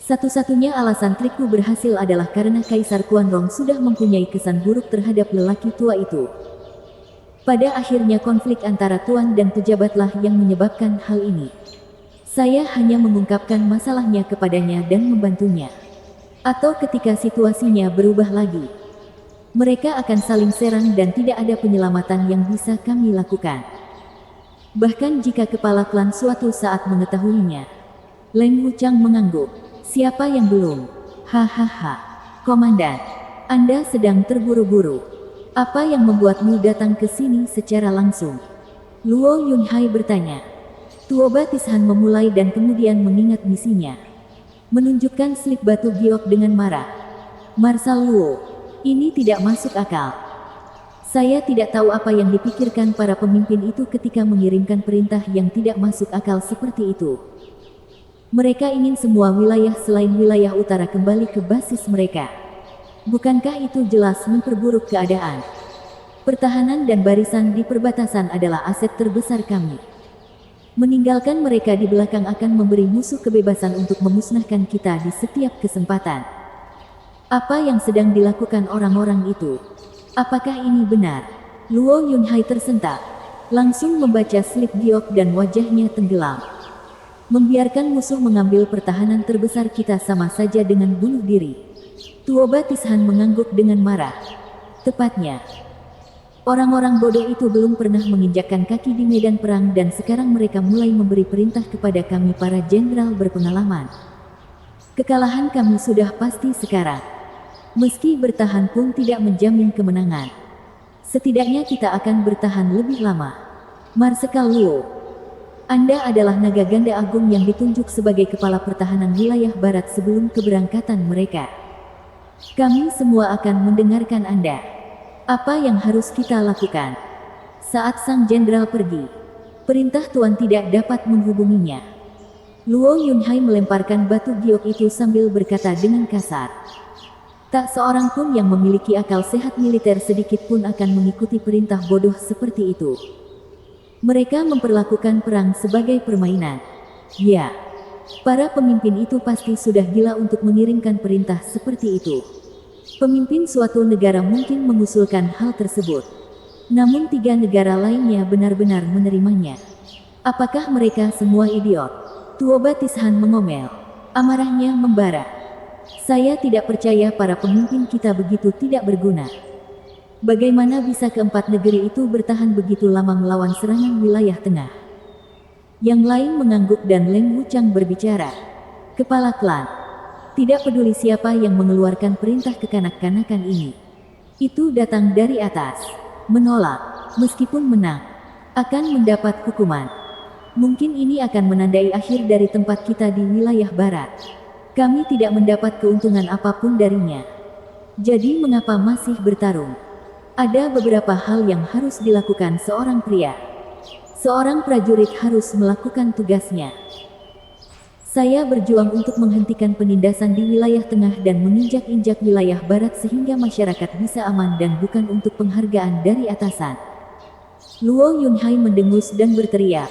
Satu-satunya alasan trikku berhasil adalah karena Kaisar Kuanrong sudah mempunyai kesan buruk terhadap lelaki tua itu. Pada akhirnya konflik antara tuan dan pejabatlah yang menyebabkan hal ini. Saya hanya mengungkapkan masalahnya kepadanya dan membantunya. Atau ketika situasinya berubah lagi, mereka akan saling serang dan tidak ada penyelamatan yang bisa kami lakukan. Bahkan jika kepala klan suatu saat mengetahuinya. Leng Wuchang mengangguk. Siapa yang belum? Hahaha. Komandan, Anda sedang terburu-buru. Apa yang membuatmu datang ke sini secara langsung? Luo Yunhai bertanya. Tuoba Tishan memulai dan kemudian mengingat misinya. Menunjukkan slip batu giok dengan marah. Marsal Luo, ini tidak masuk akal. Saya tidak tahu apa yang dipikirkan para pemimpin itu ketika mengirimkan perintah yang tidak masuk akal seperti itu. Mereka ingin semua wilayah selain wilayah utara kembali ke basis mereka. Bukankah itu jelas memperburuk keadaan? Pertahanan dan barisan di perbatasan adalah aset terbesar kami. Meninggalkan mereka di belakang akan memberi musuh kebebasan untuk memusnahkan kita di setiap kesempatan. Apa yang sedang dilakukan orang-orang itu? Apakah ini benar? Luo Yunhai tersentak. Langsung membaca slip giok dan wajahnya tenggelam. Membiarkan musuh mengambil pertahanan terbesar kita sama saja dengan bunuh diri. Tuoba Tishan mengangguk dengan marah. Tepatnya. Orang-orang bodoh itu belum pernah menginjakkan kaki di medan perang dan sekarang mereka mulai memberi perintah kepada kami para jenderal berpengalaman. Kekalahan kami sudah pasti sekarang. Meski bertahan pun tidak menjamin kemenangan. Setidaknya kita akan bertahan lebih lama. Marsekal Luo, Anda adalah naga ganda agung yang ditunjuk sebagai kepala pertahanan wilayah barat sebelum keberangkatan mereka. Kami semua akan mendengarkan Anda. Apa yang harus kita lakukan? Saat sang jenderal pergi, perintah Tuan tidak dapat menghubunginya. Luo Yunhai melemparkan batu giok itu sambil berkata dengan kasar. Tak seorang pun yang memiliki akal sehat militer sedikit pun akan mengikuti perintah bodoh seperti itu. Mereka memperlakukan perang sebagai permainan. Ya, para pemimpin itu pasti sudah gila untuk mengirimkan perintah seperti itu. Pemimpin suatu negara mungkin mengusulkan hal tersebut. Namun 3 negara lainnya benar-benar menerimanya. Apakah mereka semua idiot? Tuoba Tishan mengomel. Amarahnya membara. Saya tidak percaya para pemimpin kita begitu tidak berguna. Bagaimana bisa keempat negeri itu bertahan begitu lama melawan serangan wilayah tengah? Yang lain mengangguk dan Leng Wuchang berbicara. Kepala klan. Tidak peduli siapa yang mengeluarkan perintah kekanak-kanakan ini. Itu datang dari atas. Menolak, meskipun menang, akan mendapat hukuman. Mungkin ini akan menandai akhir dari tempat kita di wilayah barat. Kami tidak mendapat keuntungan apapun darinya. Jadi mengapa masih bertarung? Ada beberapa hal yang harus dilakukan seorang pria. Seorang prajurit harus melakukan tugasnya. Saya berjuang untuk menghentikan penindasan di wilayah tengah dan menginjak-injak wilayah barat sehingga masyarakat bisa aman dan bukan untuk penghargaan dari atasan. Luo Yunhai mendengus dan berteriak.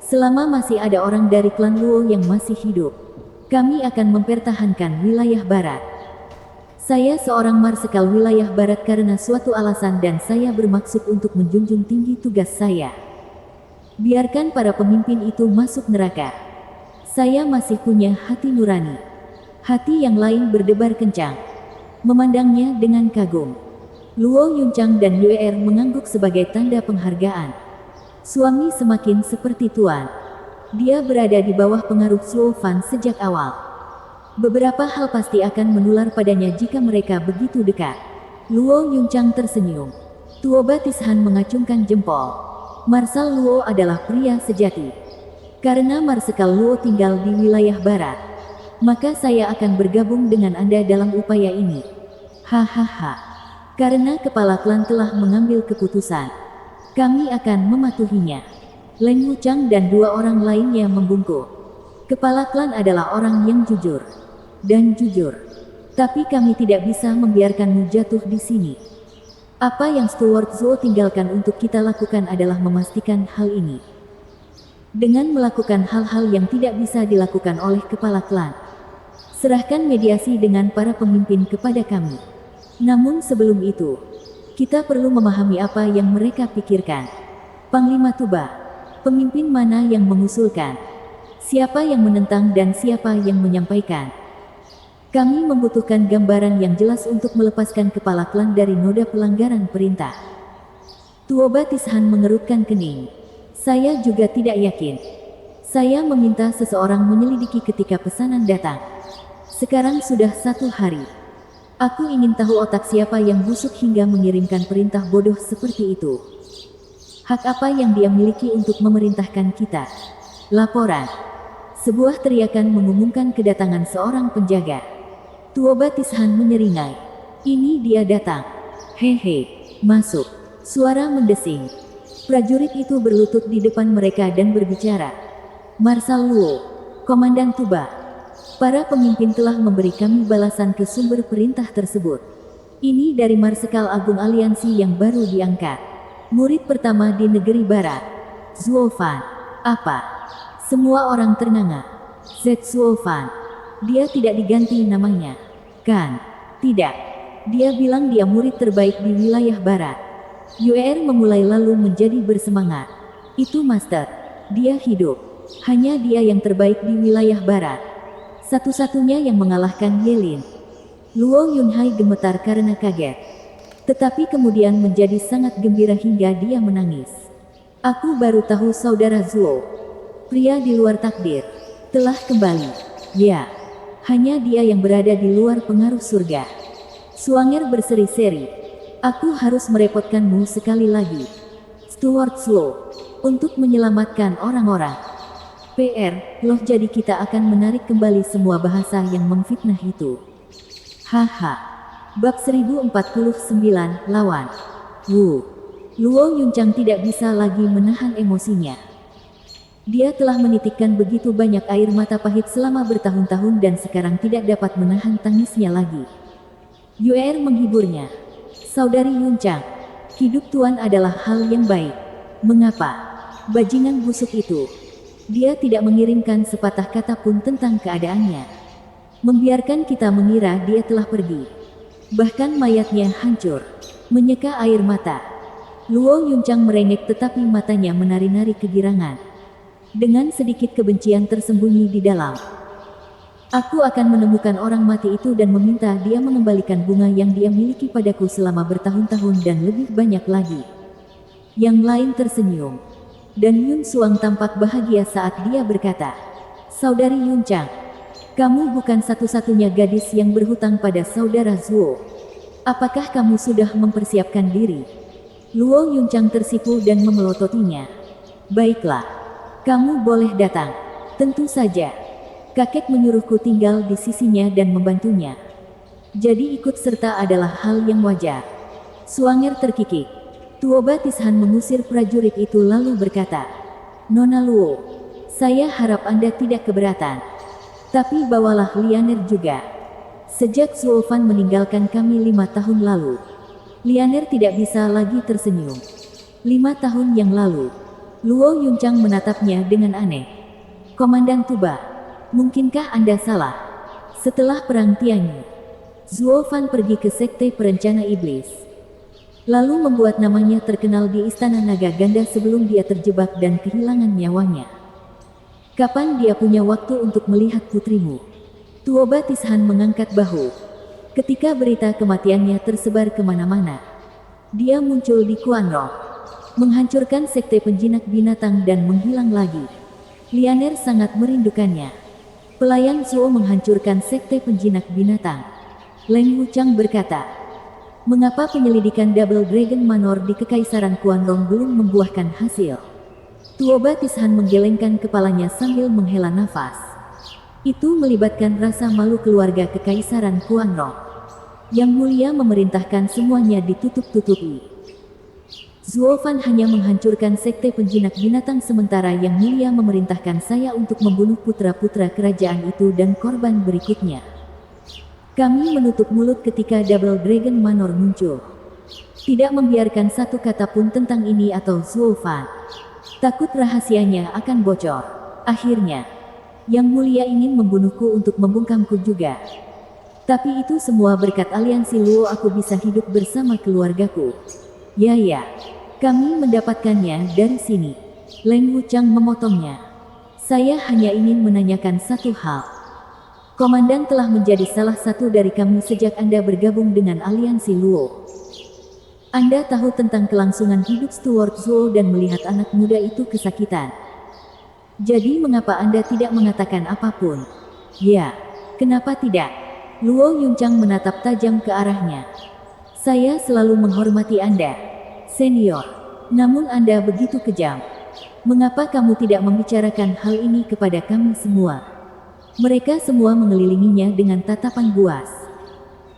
Selama masih ada orang dari klan Luo yang masih hidup, kami akan mempertahankan wilayah barat. Saya seorang marsekal wilayah barat karena suatu alasan dan saya bermaksud untuk menjunjung tinggi tugas saya. Biarkan para pemimpin itu masuk neraka. Saya masih punya hati nurani. Hati yang lain berdebar kencang. Memandangnya dengan kagum. Luo Yunchang dan Yue Er mengangguk sebagai tanda penghargaan. Suami semakin seperti tuan. Dia berada di bawah pengaruh Suo Fan sejak awal. Beberapa hal pasti akan menular padanya jika mereka begitu dekat. Luo Yunchang tersenyum. Tuoba Tishan mengacungkan jempol. Marshal Luo adalah pria sejati. Karena Marsekal Luo tinggal di wilayah barat, maka saya akan bergabung dengan Anda dalam upaya ini. Hahaha. Karena kepala klan telah mengambil keputusan, kami akan mematuhinya. Leng Wuchang dan dua orang lainnya membungkuk. Kepala klan adalah orang yang jujur. Dan jujur. Tapi kami tidak bisa membiarkanmu jatuh di sini. Apa yang Steward Zhou tinggalkan untuk kita lakukan adalah memastikan hal ini. Dengan melakukan hal-hal yang tidak bisa dilakukan oleh kepala klan. Serahkan mediasi dengan para pemimpin kepada kami. Namun sebelum itu, kita perlu memahami apa yang mereka pikirkan. Panglima Tuba, pemimpin mana yang mengusulkan? Siapa yang menentang dan siapa yang menyampaikan? Kami membutuhkan gambaran yang jelas untuk melepaskan kepala klan dari noda pelanggaran perintah. Tuoba Tishan mengerutkan kening. Saya juga tidak yakin. Saya meminta seseorang menyelidiki ketika pesanan datang. Sekarang sudah 1 hari. Aku ingin tahu otak siapa yang busuk hingga mengirimkan perintah bodoh seperti itu. Hak apa yang dia miliki untuk memerintahkan kita? Laporan. Sebuah teriakan mengumumkan kedatangan seorang penjaga. Tuoba Tishan menyeringai. Ini dia datang. Hehe, masuk. Suara mendesing. Prajurit itu berlutut di depan mereka dan berbicara. Marshal Luo, Komandan Tuba. Para pemimpin telah memberi kami balasan ke sumber perintah tersebut. Ini dari Marsekal Agung Aliansi yang baru diangkat. Murid pertama di negeri barat. Zhuo Fan. Apa? Semua orang ternganga. Zhuo Fan. Dia tidak diganti namanya. Kan? Tidak. Dia bilang dia murid terbaik di wilayah barat. Yue Er memulai lalu menjadi bersemangat. Itu Master. Dia hidup. Hanya dia yang terbaik di wilayah barat. Satu-satunya yang mengalahkan Yelin. Luo Yunhai gemetar karena kaget. Tetapi kemudian menjadi sangat gembira hingga dia menangis. Aku baru tahu saudara Zhuo, pria di luar takdir, telah kembali. Ya, hanya dia yang berada di luar pengaruh surga. Suanger berseri-seri. Aku harus merepotkanmu sekali lagi, Steward Zhou, untuk menyelamatkan orang-orang. PR, loh jadi kita akan menarik kembali semua bahasa yang memfitnah itu. Haha. Bab 1049, lawan. Wu. Luo Yunchang tidak bisa lagi menahan emosinya. Dia telah menitikkan begitu banyak air mata pahit selama bertahun-tahun dan sekarang tidak dapat menahan tangisnya lagi. Yue Er menghiburnya. Saudari Yunchang, hidup Tuan adalah hal yang baik. Mengapa? Bajingan busuk itu. Dia tidak mengirimkan sepatah kata pun tentang keadaannya. Membiarkan kita mengira dia telah pergi. Bahkan mayatnya hancur. Menyeka air mata. Luo Yunchang merengek tetapi matanya menari-nari kegirangan. Dengan sedikit kebencian tersembunyi di dalam. Aku akan menemukan orang mati itu dan meminta dia mengembalikan bunga yang dia miliki padaku selama bertahun-tahun dan lebih banyak lagi. Yang lain tersenyum. Dan Yun Suang tampak bahagia saat dia berkata, Saudari Yunchang, kamu bukan satu-satunya gadis yang berhutang pada saudara Zhuo. Apakah kamu sudah mempersiapkan diri? Luo Yunchang tersipu dan memelototinya. Baiklah, kamu boleh datang. Tentu saja. Kakek menyuruhku tinggal di sisinya dan membantunya. Jadi ikut serta adalah hal yang wajar. Suanger terkikik. Tuoba Tishan mengusir prajurit itu lalu berkata, "Nona Luo, saya harap Anda tidak keberatan. Tapi bawalah Lianer juga. Sejak Zuofan meninggalkan kami 5 tahun lalu, Lianer tidak bisa lagi tersenyum. 5 tahun yang lalu." Luo Yuncang menatapnya dengan aneh. "Komandan Tuba, mungkinkah Anda salah? Setelah Perang Tianyi, Zuofan pergi ke Sekte Perencana Iblis. Lalu membuat namanya terkenal di Istana Naga Ganda sebelum dia terjebak dan kehilangan nyawanya. Kapan dia punya waktu untuk melihat putrimu?" Tuoba Tishan mengangkat bahu. Ketika berita kematiannya tersebar kemana-mana, dia muncul di Kuanrong, menghancurkan sekte penjinak binatang dan menghilang lagi. Lianer sangat merindukannya. Pelayan Zuo menghancurkan sekte penjinak binatang. Leng Wuchang berkata, "Mengapa penyelidikan Double Dragon Manor di Kekaisaran Kuanrong belum membuahkan hasil?" Tuoba Tishan menggelengkan kepalanya sambil menghela nafas. Itu melibatkan rasa malu keluarga Kekaisaran Kuanrong. Yang Mulia memerintahkan semuanya ditutup-tutupi. Zuofan hanya menghancurkan sekte penjinak binatang sementara Yang Mulia memerintahkan saya untuk membunuh putra-putra kerajaan itu dan korban berikutnya. Kami menutup mulut ketika Double Dragon Manor muncul. Tidak membiarkan satu kata pun tentang ini atau Zuofan. Takut rahasianya akan bocor. Akhirnya, Yang Mulia ingin membunuhku untuk membungkamku juga. Tapi itu semua berkat aliansi Luo aku bisa hidup bersama keluargaku. Ya, kami mendapatkannya dari sini. Leng Wuchang memotongnya. Saya hanya ingin menanyakan satu hal. Komandan telah menjadi salah satu dari kami sejak Anda bergabung dengan aliansi Luo. Anda tahu tentang kelangsungan hidup Steward Zuo dan melihat anak muda itu kesakitan. Jadi mengapa Anda tidak mengatakan apapun? Ya, kenapa tidak? Luo Yuncang menatap tajam ke arahnya. Saya selalu menghormati Anda, senior. Namun Anda begitu kejam. Mengapa kamu tidak membicarakan hal ini kepada kami semua? Mereka semua mengelilinginya dengan tatapan buas.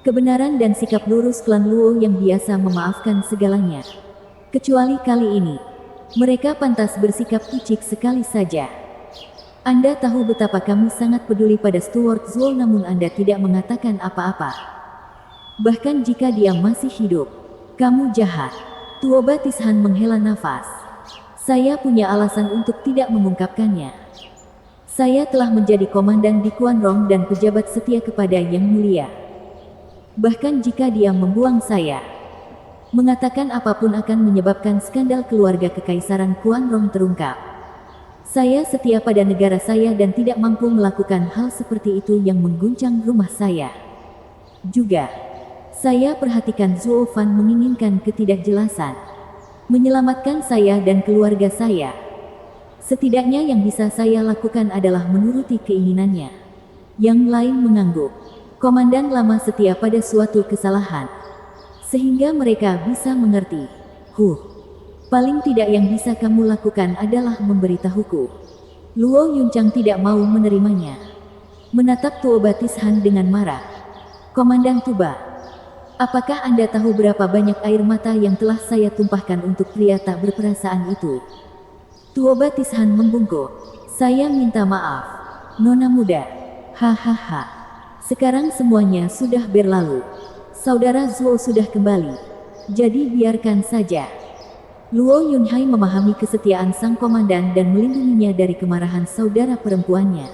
Kebenaran dan sikap lurus klan Luo yang biasa memaafkan segalanya. Kecuali kali ini, mereka pantas bersikap licik sekali saja. Anda tahu betapa kami sangat peduli pada Steward Zuo namun Anda tidak mengatakan apa-apa. Bahkan jika dia masih hidup, kamu jahat. Tuoba Tishan menghela nafas. Saya punya alasan untuk tidak mengungkapkannya. Saya telah menjadi komandan di Kuanrong dan pejabat setia kepada Yang Mulia. Bahkan jika dia membuang saya, mengatakan apapun akan menyebabkan skandal keluarga Kekaisaran Kuanrong terungkap. Saya setia pada negara saya dan tidak mampu melakukan hal seperti itu yang mengguncang rumah saya. Juga, saya perhatikan Zuofan menginginkan ketidakjelasan. Menyelamatkan saya dan keluarga saya. Setidaknya yang bisa saya lakukan adalah menuruti keinginannya. Yang lain mengangguk. Komandan lama setia pada suatu kesalahan. Sehingga mereka bisa mengerti. Paling tidak yang bisa kamu lakukan adalah memberitahuku. Luo Yuncang tidak mau menerimanya. Menatap Tuoba Tishan dengan marah. Komandan Tuba, apakah Anda tahu berapa banyak air mata yang telah saya tumpahkan untuk pria tak berperasaan itu? Tuoba Tishan membungkuk. Saya minta maaf, Nona muda. Hahaha. Sekarang semuanya sudah berlalu. Saudara Zuo sudah kembali. Jadi biarkan saja. Luo Yunhai memahami kesetiaan sang komandan dan melindunginya dari kemarahan saudara perempuannya.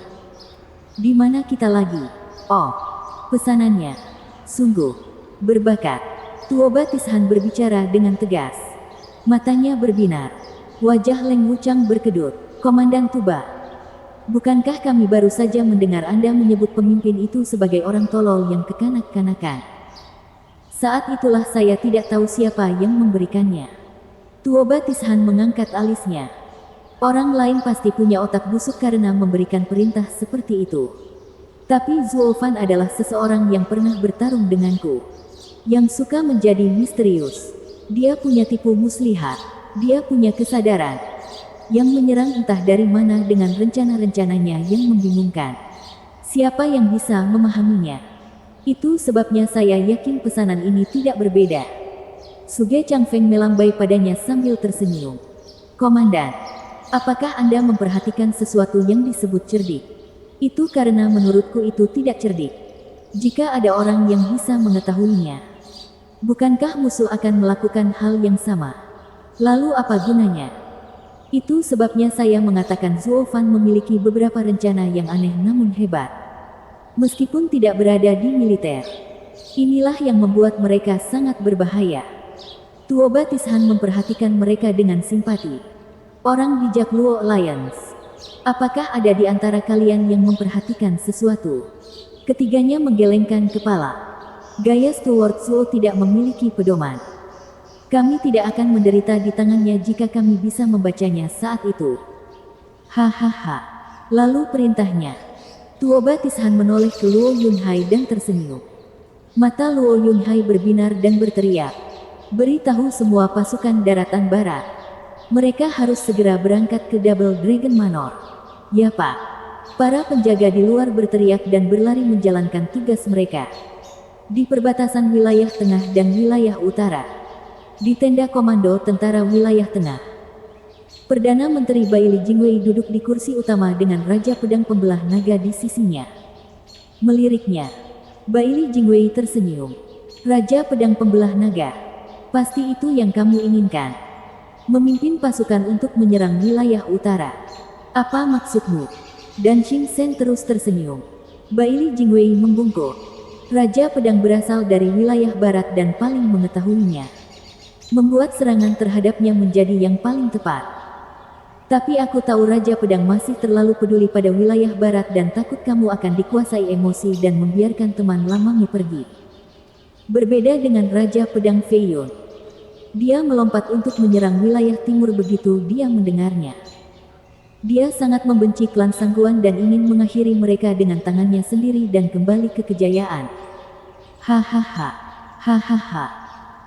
Di mana kita lagi? Oh, pesanannya. Sungguh berbakat. Tuoba Tishan berbicara dengan tegas. Matanya berbinar. Wajah Leng Wuchang berkedut. Komandan Tuba, bukankah kami baru saja mendengar Anda menyebut pemimpin itu sebagai orang tolol yang kekanak-kanakan? Saat itulah saya tidak tahu siapa yang memberikannya. Tuoba Tishan mengangkat alisnya. Orang lain pasti punya otak busuk karena memberikan perintah seperti itu. Tapi Zuofan adalah seseorang yang pernah bertarung denganku. Yang suka menjadi misterius. Dia punya tipu muslihat. Dia punya kesadaran. Yang menyerang entah dari mana dengan rencana-rencananya yang membingungkan. Siapa yang bisa memahaminya? Itu sebabnya saya yakin pesanan ini tidak berbeda. Suge Changfeng melambai padanya sambil tersenyum. Komandan, apakah Anda memperhatikan sesuatu yang disebut cerdik? Itu karena menurutku itu tidak cerdik. Jika ada orang yang bisa mengetahuinya, bukankah musuh akan melakukan hal yang sama? Lalu apa gunanya? Itu sebabnya saya mengatakan Zuo Fan memiliki beberapa rencana yang aneh namun hebat. Meskipun tidak berada di militer, inilah yang membuat mereka sangat berbahaya. Tuoba Tishan memperhatikan mereka dengan simpati. Orang bijak Luo Alliance. Apakah ada di antara kalian yang memperhatikan sesuatu? Ketiganya menggelengkan kepala. Gaya Steward Zuo tidak memiliki pedoman. Kami tidak akan menderita di tangannya jika kami bisa membacanya saat itu. Hahaha. Lalu perintahnya. Tuoba Tishan menoleh ke Luo Yunhai dan tersenyum. Mata Luo Yunhai berbinar dan berteriak. Beritahu semua pasukan daratan barat. Mereka harus segera berangkat ke Double Dragon Manor. Ya Pak. Para penjaga di luar berteriak dan berlari menjalankan tugas mereka. Di perbatasan wilayah tengah dan wilayah utara. Di tenda komando tentara wilayah tengah. Perdana Menteri Baili Jingwei duduk di kursi utama dengan Raja Pedang Pembelah Naga di sisinya. Meliriknya, Baili Jingwei tersenyum. Raja Pedang Pembelah Naga. Pasti itu yang kamu inginkan. Memimpin pasukan untuk menyerang wilayah utara. Apa maksudmu? Dan Xing Sen terus tersenyum. Baili Jingwei membungkuk. Raja Pedang berasal dari wilayah barat dan paling mengetahuinya. Membuat serangan terhadapnya menjadi yang paling tepat. Tapi aku tahu Raja Pedang masih terlalu peduli pada wilayah barat dan takut kamu akan dikuasai emosi dan membiarkan teman lamamu pergi. Berbeda dengan Raja Pedang Fei Yun. Dia melompat untuk menyerang wilayah timur begitu dia mendengarnya. Dia sangat membenci klan Sangguan dan ingin mengakhiri mereka dengan tangannya sendiri dan kembali ke kejayaan. Hahaha. Hahaha.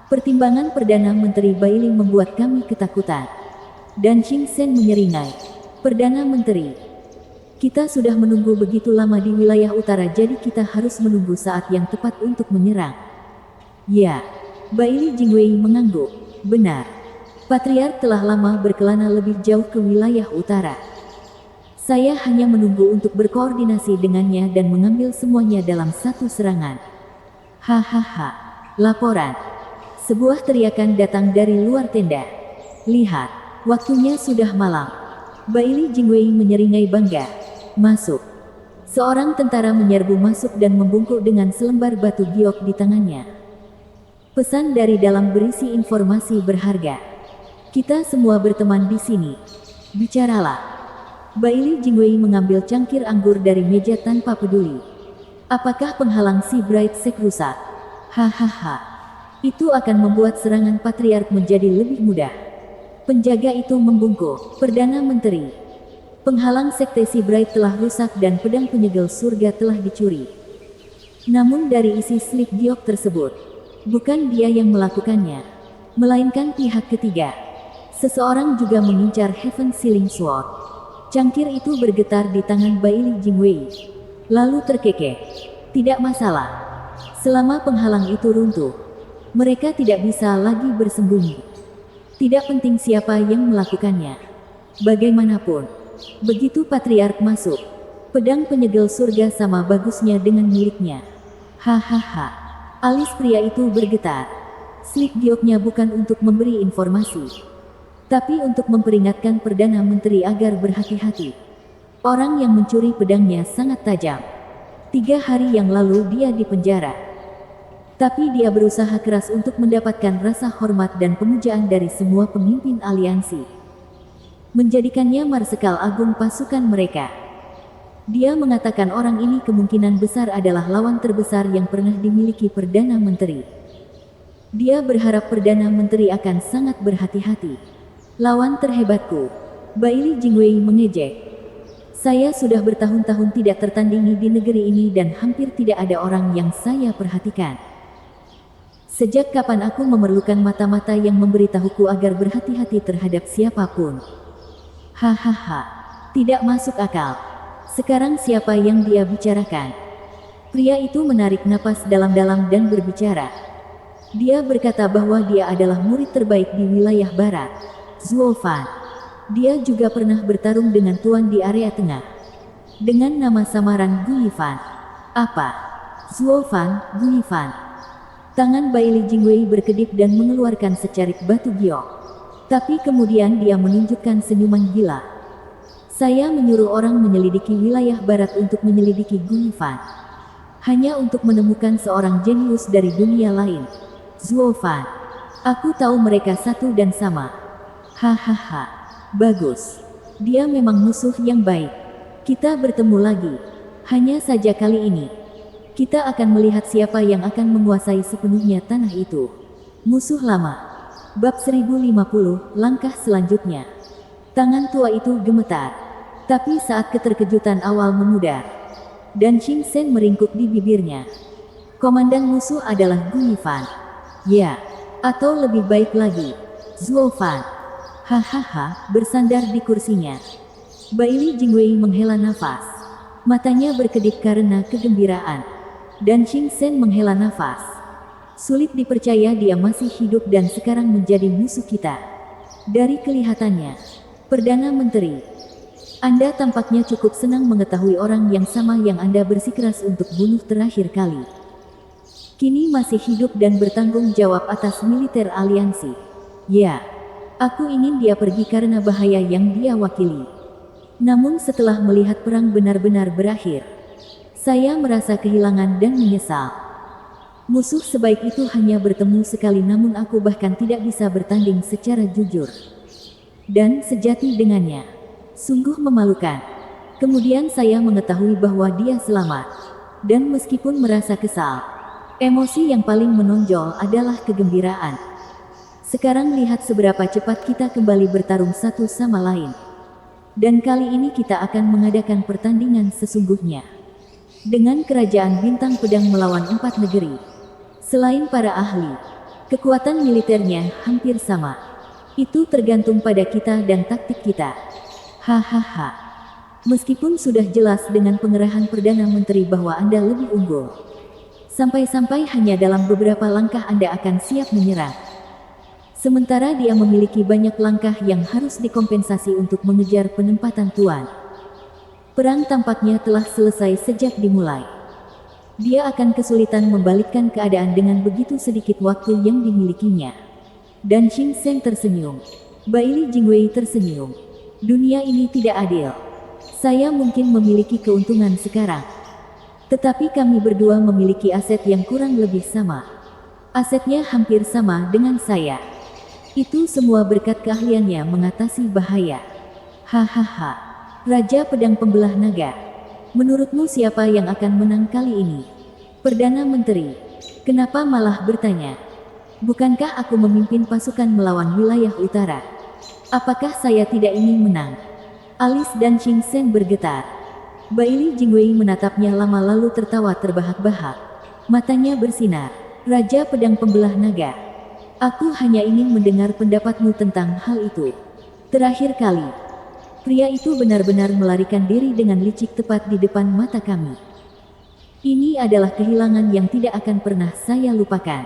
Pertimbangan Perdana Menteri Baili membuat kami ketakutan. Dan Xing Sen menyeringai. Perdana Menteri, kita sudah menunggu begitu lama di wilayah utara jadi kita harus menunggu saat yang tepat untuk menyerang. Ya. Baili Jingwei mengangguk. Benar. Patriark telah lama berkelana lebih jauh ke wilayah utara. Saya hanya menunggu untuk berkoordinasi dengannya dan mengambil semuanya dalam satu serangan. Hahaha. Laporan. Sebuah teriakan datang dari luar tenda. Lihat, waktunya sudah malam. Baili Jingwei menyeringai bangga. Masuk. Seorang tentara menyerbu masuk dan membungkuk dengan selembar batu giok di tangannya. Pesan dari dalam berisi informasi berharga. Kita semua berteman di sini. Bicaralah. Baili Jingwei mengambil cangkir anggur dari meja tanpa peduli. Apakah penghalang si Bright Sek rusak? Hahaha. Itu akan membuat serangan Patriark menjadi lebih mudah. Penjaga itu membungkuk. Perdana Menteri. Penghalang sekte si Bright telah rusak dan pedang penyegel surga telah dicuri. Namun dari isi slip giok tersebut, bukan dia yang melakukannya, melainkan pihak ketiga. Seseorang juga mengincar Heaven Sealing Sword. Cangkir itu bergetar di tangan Baili Jingwei. Lalu terkekeh. Tidak masalah. Selama penghalang itu runtuh, mereka tidak bisa lagi bersembunyi. Tidak penting siapa yang melakukannya. Bagaimanapun, begitu Patriark masuk, pedang penyegel surga sama bagusnya dengan miliknya. Hahaha. Alis pria itu bergetar. Slip gioknya bukan untuk memberi informasi, tapi untuk memperingatkan Perdana Menteri agar berhati-hati. Orang yang mencuri pedangnya sangat tajam. 3 hari yang lalu dia dipenjara. Tapi dia berusaha keras untuk mendapatkan rasa hormat dan pemujaan dari semua pemimpin aliansi. Menjadikannya Marsekal Agung pasukan mereka. Dia mengatakan orang ini kemungkinan besar adalah lawan terbesar yang pernah dimiliki Perdana Menteri. Dia berharap Perdana Menteri akan sangat berhati-hati. Lawan terhebatku. Baili Jingwei mengejek. Saya sudah bertahun-tahun tidak tertandingi di negeri ini dan hampir tidak ada orang yang saya perhatikan. Sejak kapan aku memerlukan mata-mata yang memberitahuku agar berhati-hati terhadap siapapun? Hahaha. Tidak masuk akal. Sekarang siapa yang dia bicarakan? Pria itu menarik napas dalam-dalam dan berbicara. Dia berkata bahwa dia adalah murid terbaik di wilayah barat. Zuo Fan. Dia juga pernah bertarung dengan Tuan di area tengah. Dengan nama samaran Gu Yifan. Apa? Zuo Fan, Gu Yifan. Tangan Baili Jingwei berkedip dan mengeluarkan secarik batu giok. Tapi kemudian dia menunjukkan senyuman gila. Saya menyuruh orang menyelidiki wilayah barat untuk menyelidiki Gu Yifan. Hanya untuk menemukan seorang jenius dari dunia lain. Zuo Fan. Aku tahu mereka satu dan sama. Hahaha. Bagus. Dia memang musuh yang baik. Kita bertemu lagi. Hanya saja kali ini. Kita akan melihat siapa yang akan menguasai sepenuhnya tanah itu. Musuh lama. Bab 1050, langkah selanjutnya. Tangan tua itu gemetar. Tapi saat keterkejutan awal memudar, dan Qing Shen meringkuk di bibirnya. Komandan musuh adalah Gu Yifan. Ya, atau lebih baik lagi, Zuo Fan. Hahaha, bersandar di kursinya. Baili Jingwei menghela nafas. Matanya berkedip karena kegembiraan. Dan Qing Shen menghela nafas. Sulit dipercaya dia masih hidup dan sekarang menjadi musuh kita. Dari kelihatannya, Perdana Menteri, Anda tampaknya cukup senang mengetahui orang yang sama yang Anda bersikeras untuk bunuh terakhir kali. Kini masih hidup dan bertanggung jawab atas militer aliansi. Ya, aku ingin dia pergi karena bahaya yang dia wakili. Namun setelah melihat perang benar-benar berakhir, saya merasa kehilangan dan menyesal. Musuh sebaik itu hanya bertemu sekali, namun aku bahkan tidak bisa bertanding secara jujur dan sejati dengannya. Sungguh memalukan. Kemudian saya mengetahui bahwa dia selamat. Dan meskipun merasa kesal, emosi yang paling menonjol adalah kegembiraan. Sekarang lihat seberapa cepat kita kembali bertarung satu sama lain. Dan kali ini kita akan mengadakan pertandingan sesungguhnya. Dengan kerajaan bintang pedang melawan 4 negeri. Selain para ahli, kekuatan militernya hampir sama. Itu tergantung pada kita dan taktik kita. Hahaha. Meskipun sudah jelas dengan pengerahan Perdana Menteri bahwa Anda lebih unggul. Sampai-sampai hanya dalam beberapa langkah Anda akan siap menyerang. Sementara dia memiliki banyak langkah yang harus dikompensasi untuk mengejar penempatan Tuan. Perang tampaknya telah selesai sejak dimulai. Dia akan kesulitan membalikkan keadaan dengan begitu sedikit waktu yang dimilikinya. Dan Qing Shen tersenyum. Baili Jingwei tersenyum. Dunia ini tidak adil. Saya mungkin memiliki keuntungan sekarang. Tetapi kami berdua memiliki aset yang kurang lebih sama. Asetnya hampir sama dengan saya. Itu semua berkat keahliannya mengatasi bahaya. Hahaha. Raja Pedang Pembelah Naga. Menurutmu siapa yang akan menang kali ini? Perdana Menteri. Kenapa malah bertanya? Bukankah aku memimpin pasukan melawan wilayah utara? Apakah saya tidak ingin menang? Alis dan Qing Shen bergetar. Baili Jingwei menatapnya lama lalu tertawa terbahak-bahak. Matanya bersinar. Raja Pedang Pembelah Naga. Aku hanya ingin mendengar pendapatmu tentang hal itu. Terakhir kali, pria itu benar-benar melarikan diri dengan licik tepat di depan mata kami. Ini adalah kehilangan yang tidak akan pernah saya lupakan.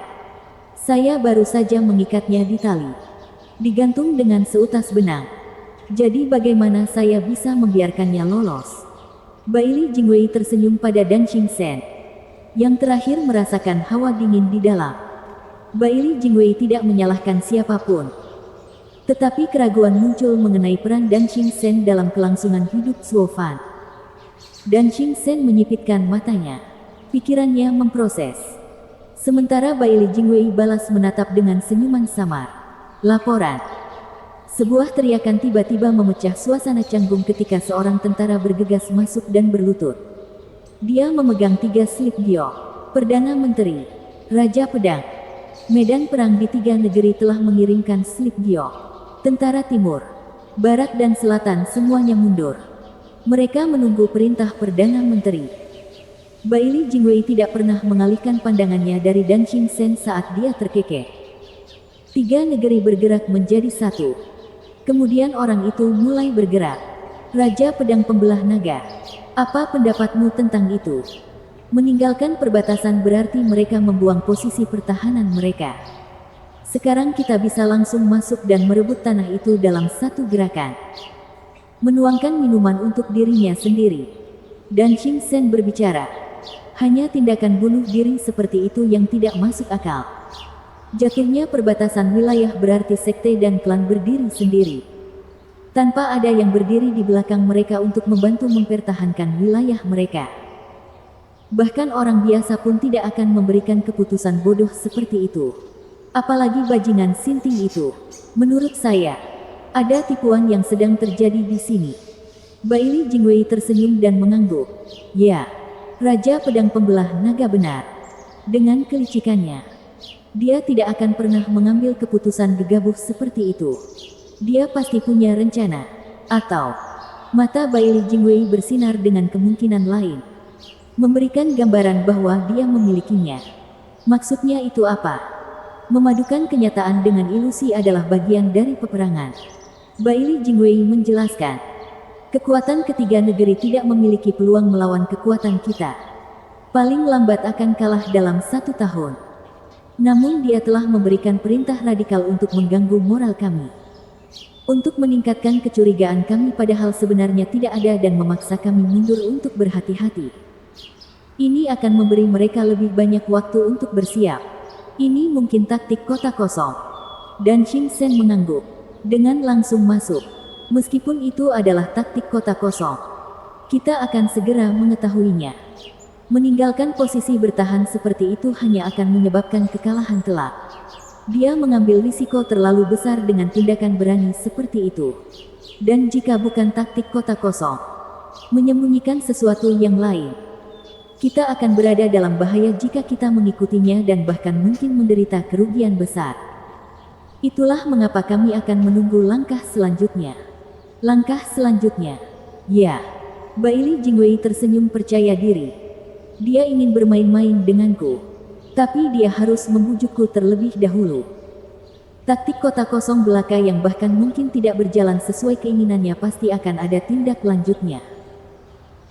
Saya baru saja mengikatnya di tali. Digantung dengan seutas benang. Jadi bagaimana saya bisa membiarkannya lolos? Baili Jingwei tersenyum pada Dan Qing Shen, yang terakhir merasakan hawa dingin di dalam. Baili Jingwei tidak menyalahkan siapapun. Tetapi keraguan muncul mengenai peran Dan Qing Shen dalam kelangsungan hidup Zuo Fan. Dan Qing Shen menyipitkan matanya. Pikirannya memproses. Sementara Baili Jingwei balas menatap dengan senyuman samar. Laporan. Sebuah teriakan tiba-tiba memecah suasana canggung ketika seorang tentara bergegas masuk dan berlutut. Dia memegang 3 slip giok. Perdana Menteri, Raja Pedang. Medan perang di 3 negeri telah mengirimkan slip giok. Tentara Timur, Barat dan Selatan semuanya mundur. Mereka menunggu perintah Perdana Menteri. Baili Jingwei tidak pernah mengalihkan pandangannya dari Dan Qing Shen saat dia terkekeh. 3 negeri bergerak menjadi satu. Kemudian orang itu mulai bergerak. Raja Pedang Pembelah Naga. Apa pendapatmu tentang itu? Meninggalkan perbatasan berarti mereka membuang posisi pertahanan mereka. Sekarang kita bisa langsung masuk dan merebut tanah itu dalam satu gerakan. Menuangkan minuman untuk dirinya sendiri. Dan Ching Sen berbicara. Hanya tindakan bunuh diri seperti itu yang tidak masuk akal. Jatuhnya perbatasan wilayah berarti sekte dan klan berdiri sendiri. Tanpa ada yang berdiri di belakang mereka untuk membantu mempertahankan wilayah mereka. Bahkan orang biasa pun tidak akan memberikan keputusan bodoh seperti itu. Apalagi bajingan Sinting itu. Menurut saya, ada tipuan yang sedang terjadi di sini. Baili Jingwei tersenyum dan mengangguk. Ya, Raja Pedang Pembelah Naga benar. Dengan kelicikannya, dia tidak akan pernah mengambil keputusan gegabah seperti itu. Dia pasti punya rencana. Atau, mata Baili Jingwei bersinar dengan kemungkinan lain. Memberikan gambaran bahwa dia memilikinya. Maksudnya itu apa? Memadukan kenyataan dengan ilusi adalah bagian dari peperangan. Baili Jingwei menjelaskan. Kekuatan ketiga negeri tidak memiliki peluang melawan kekuatan kita. Paling lambat akan kalah dalam 1 tahun. Namun dia telah memberikan perintah radikal untuk mengganggu moral kami. Untuk meningkatkan kecurigaan kami padahal sebenarnya tidak ada dan memaksa kami mundur untuk berhati-hati. Ini akan memberi mereka lebih banyak waktu untuk bersiap. Ini mungkin taktik kota kosong. Dan Ching Sen mengangguk. Dengan langsung masuk. Meskipun itu adalah taktik kota kosong. Kita akan segera mengetahuinya. Meninggalkan posisi bertahan seperti itu hanya akan menyebabkan kekalahan telak. Dia mengambil risiko terlalu besar dengan tindakan berani seperti itu. Dan jika bukan taktik kota kosong, menyembunyikan sesuatu yang lain, kita akan berada dalam bahaya jika kita mengikutinya dan bahkan mungkin menderita kerugian besar. Itulah mengapa kami akan menunggu langkah selanjutnya. Langkah selanjutnya. Ya. Baili Jingwei tersenyum percaya diri. Dia ingin bermain-main denganku. Tapi dia harus membujukku terlebih dahulu. Taktik kota kosong belaka yang bahkan mungkin tidak berjalan sesuai keinginannya pasti akan ada tindak lanjutnya.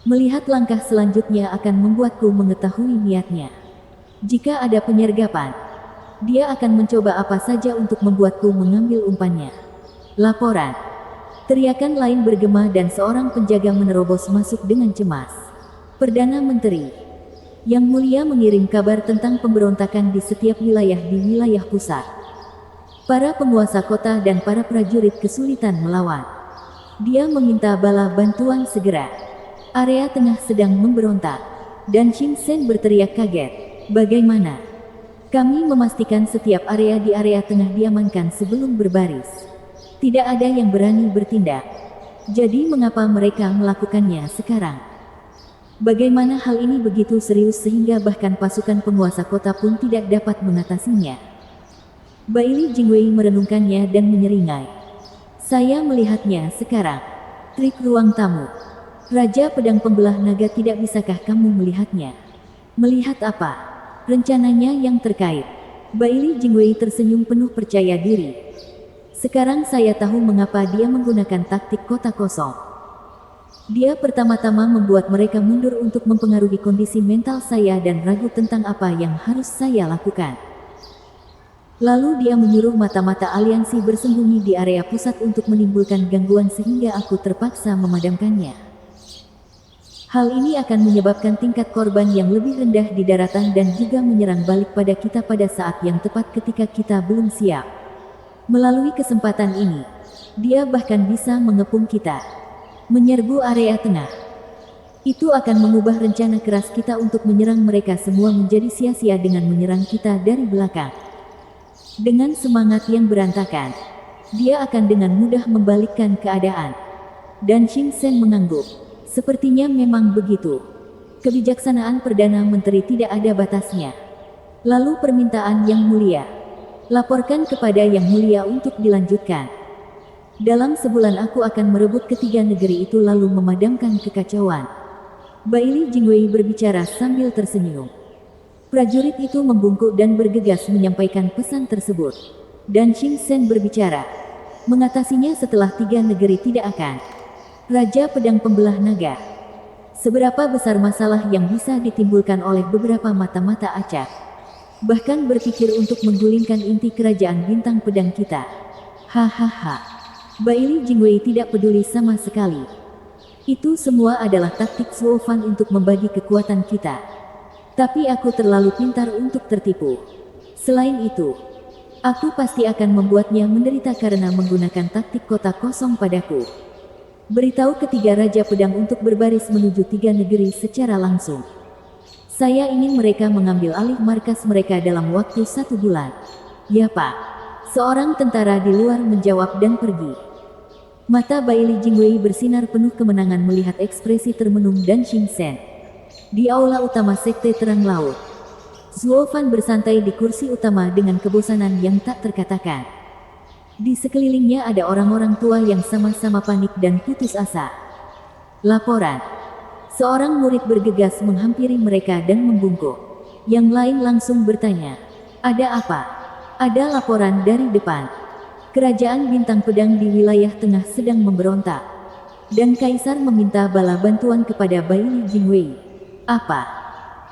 Melihat langkah selanjutnya akan membuatku mengetahui niatnya. Jika ada penyergapan, dia akan mencoba apa saja untuk membuatku mengambil umpannya. Laporan. Teriakan lain bergema dan seorang penjaga menerobos masuk dengan cemas. Perdana Menteri Yang Mulia mengirim kabar tentang pemberontakan di setiap wilayah di wilayah pusat. Para penguasa kota dan para prajurit kesulitan melawan. Dia meminta bala bantuan segera. Area tengah sedang memberontak. Dan Ching Sen berteriak kaget. Bagaimana? Kami memastikan setiap area di area tengah diamankan sebelum berbaris. Tidak ada yang berani bertindak. Jadi mengapa mereka melakukannya sekarang? Bagaimana hal ini begitu serius sehingga bahkan pasukan penguasa kota pun tidak dapat mengatasinya? Baili Jingwei merenungkannya dan menyeringai. Saya melihatnya sekarang. Trik ruang tamu. Raja Pedang Pembelah Naga, tidak bisakah kamu melihatnya? Melihat apa? Rencananya yang terkait. Baili Jingwei tersenyum penuh percaya diri. Sekarang saya tahu mengapa dia menggunakan taktik kota kosong. Dia pertama-tama membuat mereka mundur untuk mempengaruhi kondisi mental saya dan ragu tentang apa yang harus saya lakukan. Lalu dia menyuruh mata-mata aliansi bersembunyi di area pusat untuk menimbulkan gangguan sehingga aku terpaksa memadamkannya. Hal ini akan menyebabkan tingkat korban yang lebih rendah di daratan dan juga menyerang balik pada kita pada saat yang tepat ketika kita belum siap. Melalui kesempatan ini, dia bahkan bisa mengepung kita. Menyerbu area tengah. Itu akan mengubah rencana keras kita untuk menyerang mereka semua menjadi sia-sia dengan menyerang kita dari belakang. Dengan semangat yang berantakan, dia akan dengan mudah membalikkan keadaan. Dan Ching Sen mengangguk. Sepertinya memang begitu. Kebijaksanaan Perdana Menteri tidak ada batasnya. Lalu permintaan Yang Mulia. Laporkan kepada Yang Mulia untuk dilanjutkan. Dalam sebulan aku akan merebut ketiga negeri itu lalu memadamkan kekacauan. Baili Jingwei berbicara sambil tersenyum. Prajurit itu membungkuk dan bergegas menyampaikan pesan tersebut. Dan Ching Sen berbicara. Mengatasinya setelah 3 negeri tidak akan. Raja Pedang Pembelah Naga. Seberapa besar masalah yang bisa ditimbulkan oleh beberapa mata-mata acak. Bahkan berpikir untuk menggulingkan inti kerajaan bintang pedang kita. Hahaha. Bailey Jingwei tidak peduli sama sekali. Itu semua adalah taktik Zuo Fan untuk membagi kekuatan kita. Tapi aku terlalu pintar untuk tertipu. Selain itu, aku pasti akan membuatnya menderita karena menggunakan taktik kotak kosong padaku. Beritahu ketiga Raja Pedang untuk berbaris menuju 3 negeri secara langsung. Saya ingin mereka mengambil alih markas mereka dalam waktu 1 bulan. Ya Pak. Seorang tentara di luar menjawab dan pergi. Mata Bailey Jingwei bersinar penuh kemenangan melihat ekspresi termenung dan Xing Shen. Di aula utama Sekte Terang Laut, Zuo Fan bersantai di kursi utama dengan kebosanan yang tak terkatakan. Di sekelilingnya ada orang-orang tua yang sama-sama panik dan putus asa. Laporan. Seorang murid bergegas menghampiri mereka dan membungkuk. Yang lain langsung bertanya, "Ada apa?" "Ada laporan dari depan. Kerajaan Bintang Pedang di wilayah tengah sedang memberontak. Dan Kaisar meminta bala bantuan kepada Bailey Jingwei." "Apa?"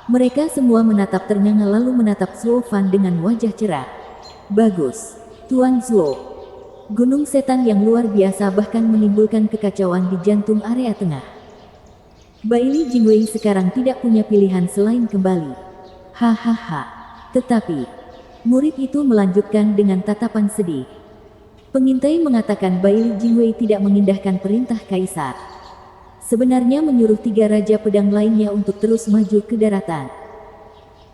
Mereka semua menatap ternganga lalu menatap Zuo Fan dengan wajah cerah. "Bagus, Tuan Zuo. Gunung setan yang luar biasa bahkan menimbulkan kekacauan di jantung area tengah. Bailey Jingwei sekarang tidak punya pilihan selain kembali." Hahaha. Tetapi, murid itu melanjutkan dengan tatapan sedih. Pengintai mengatakan Bailey Jingwei tidak mengindahkan perintah Kaisar. Sebenarnya menyuruh 3 Raja Pedang lainnya untuk terus maju ke daratan.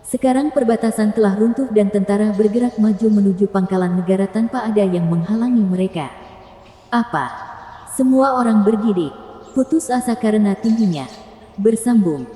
Sekarang perbatasan telah runtuh dan tentara bergerak maju menuju pangkalan negara tanpa ada yang menghalangi mereka. Apa? Semua orang bergidik, putus asa karena tingginya. Bersambung.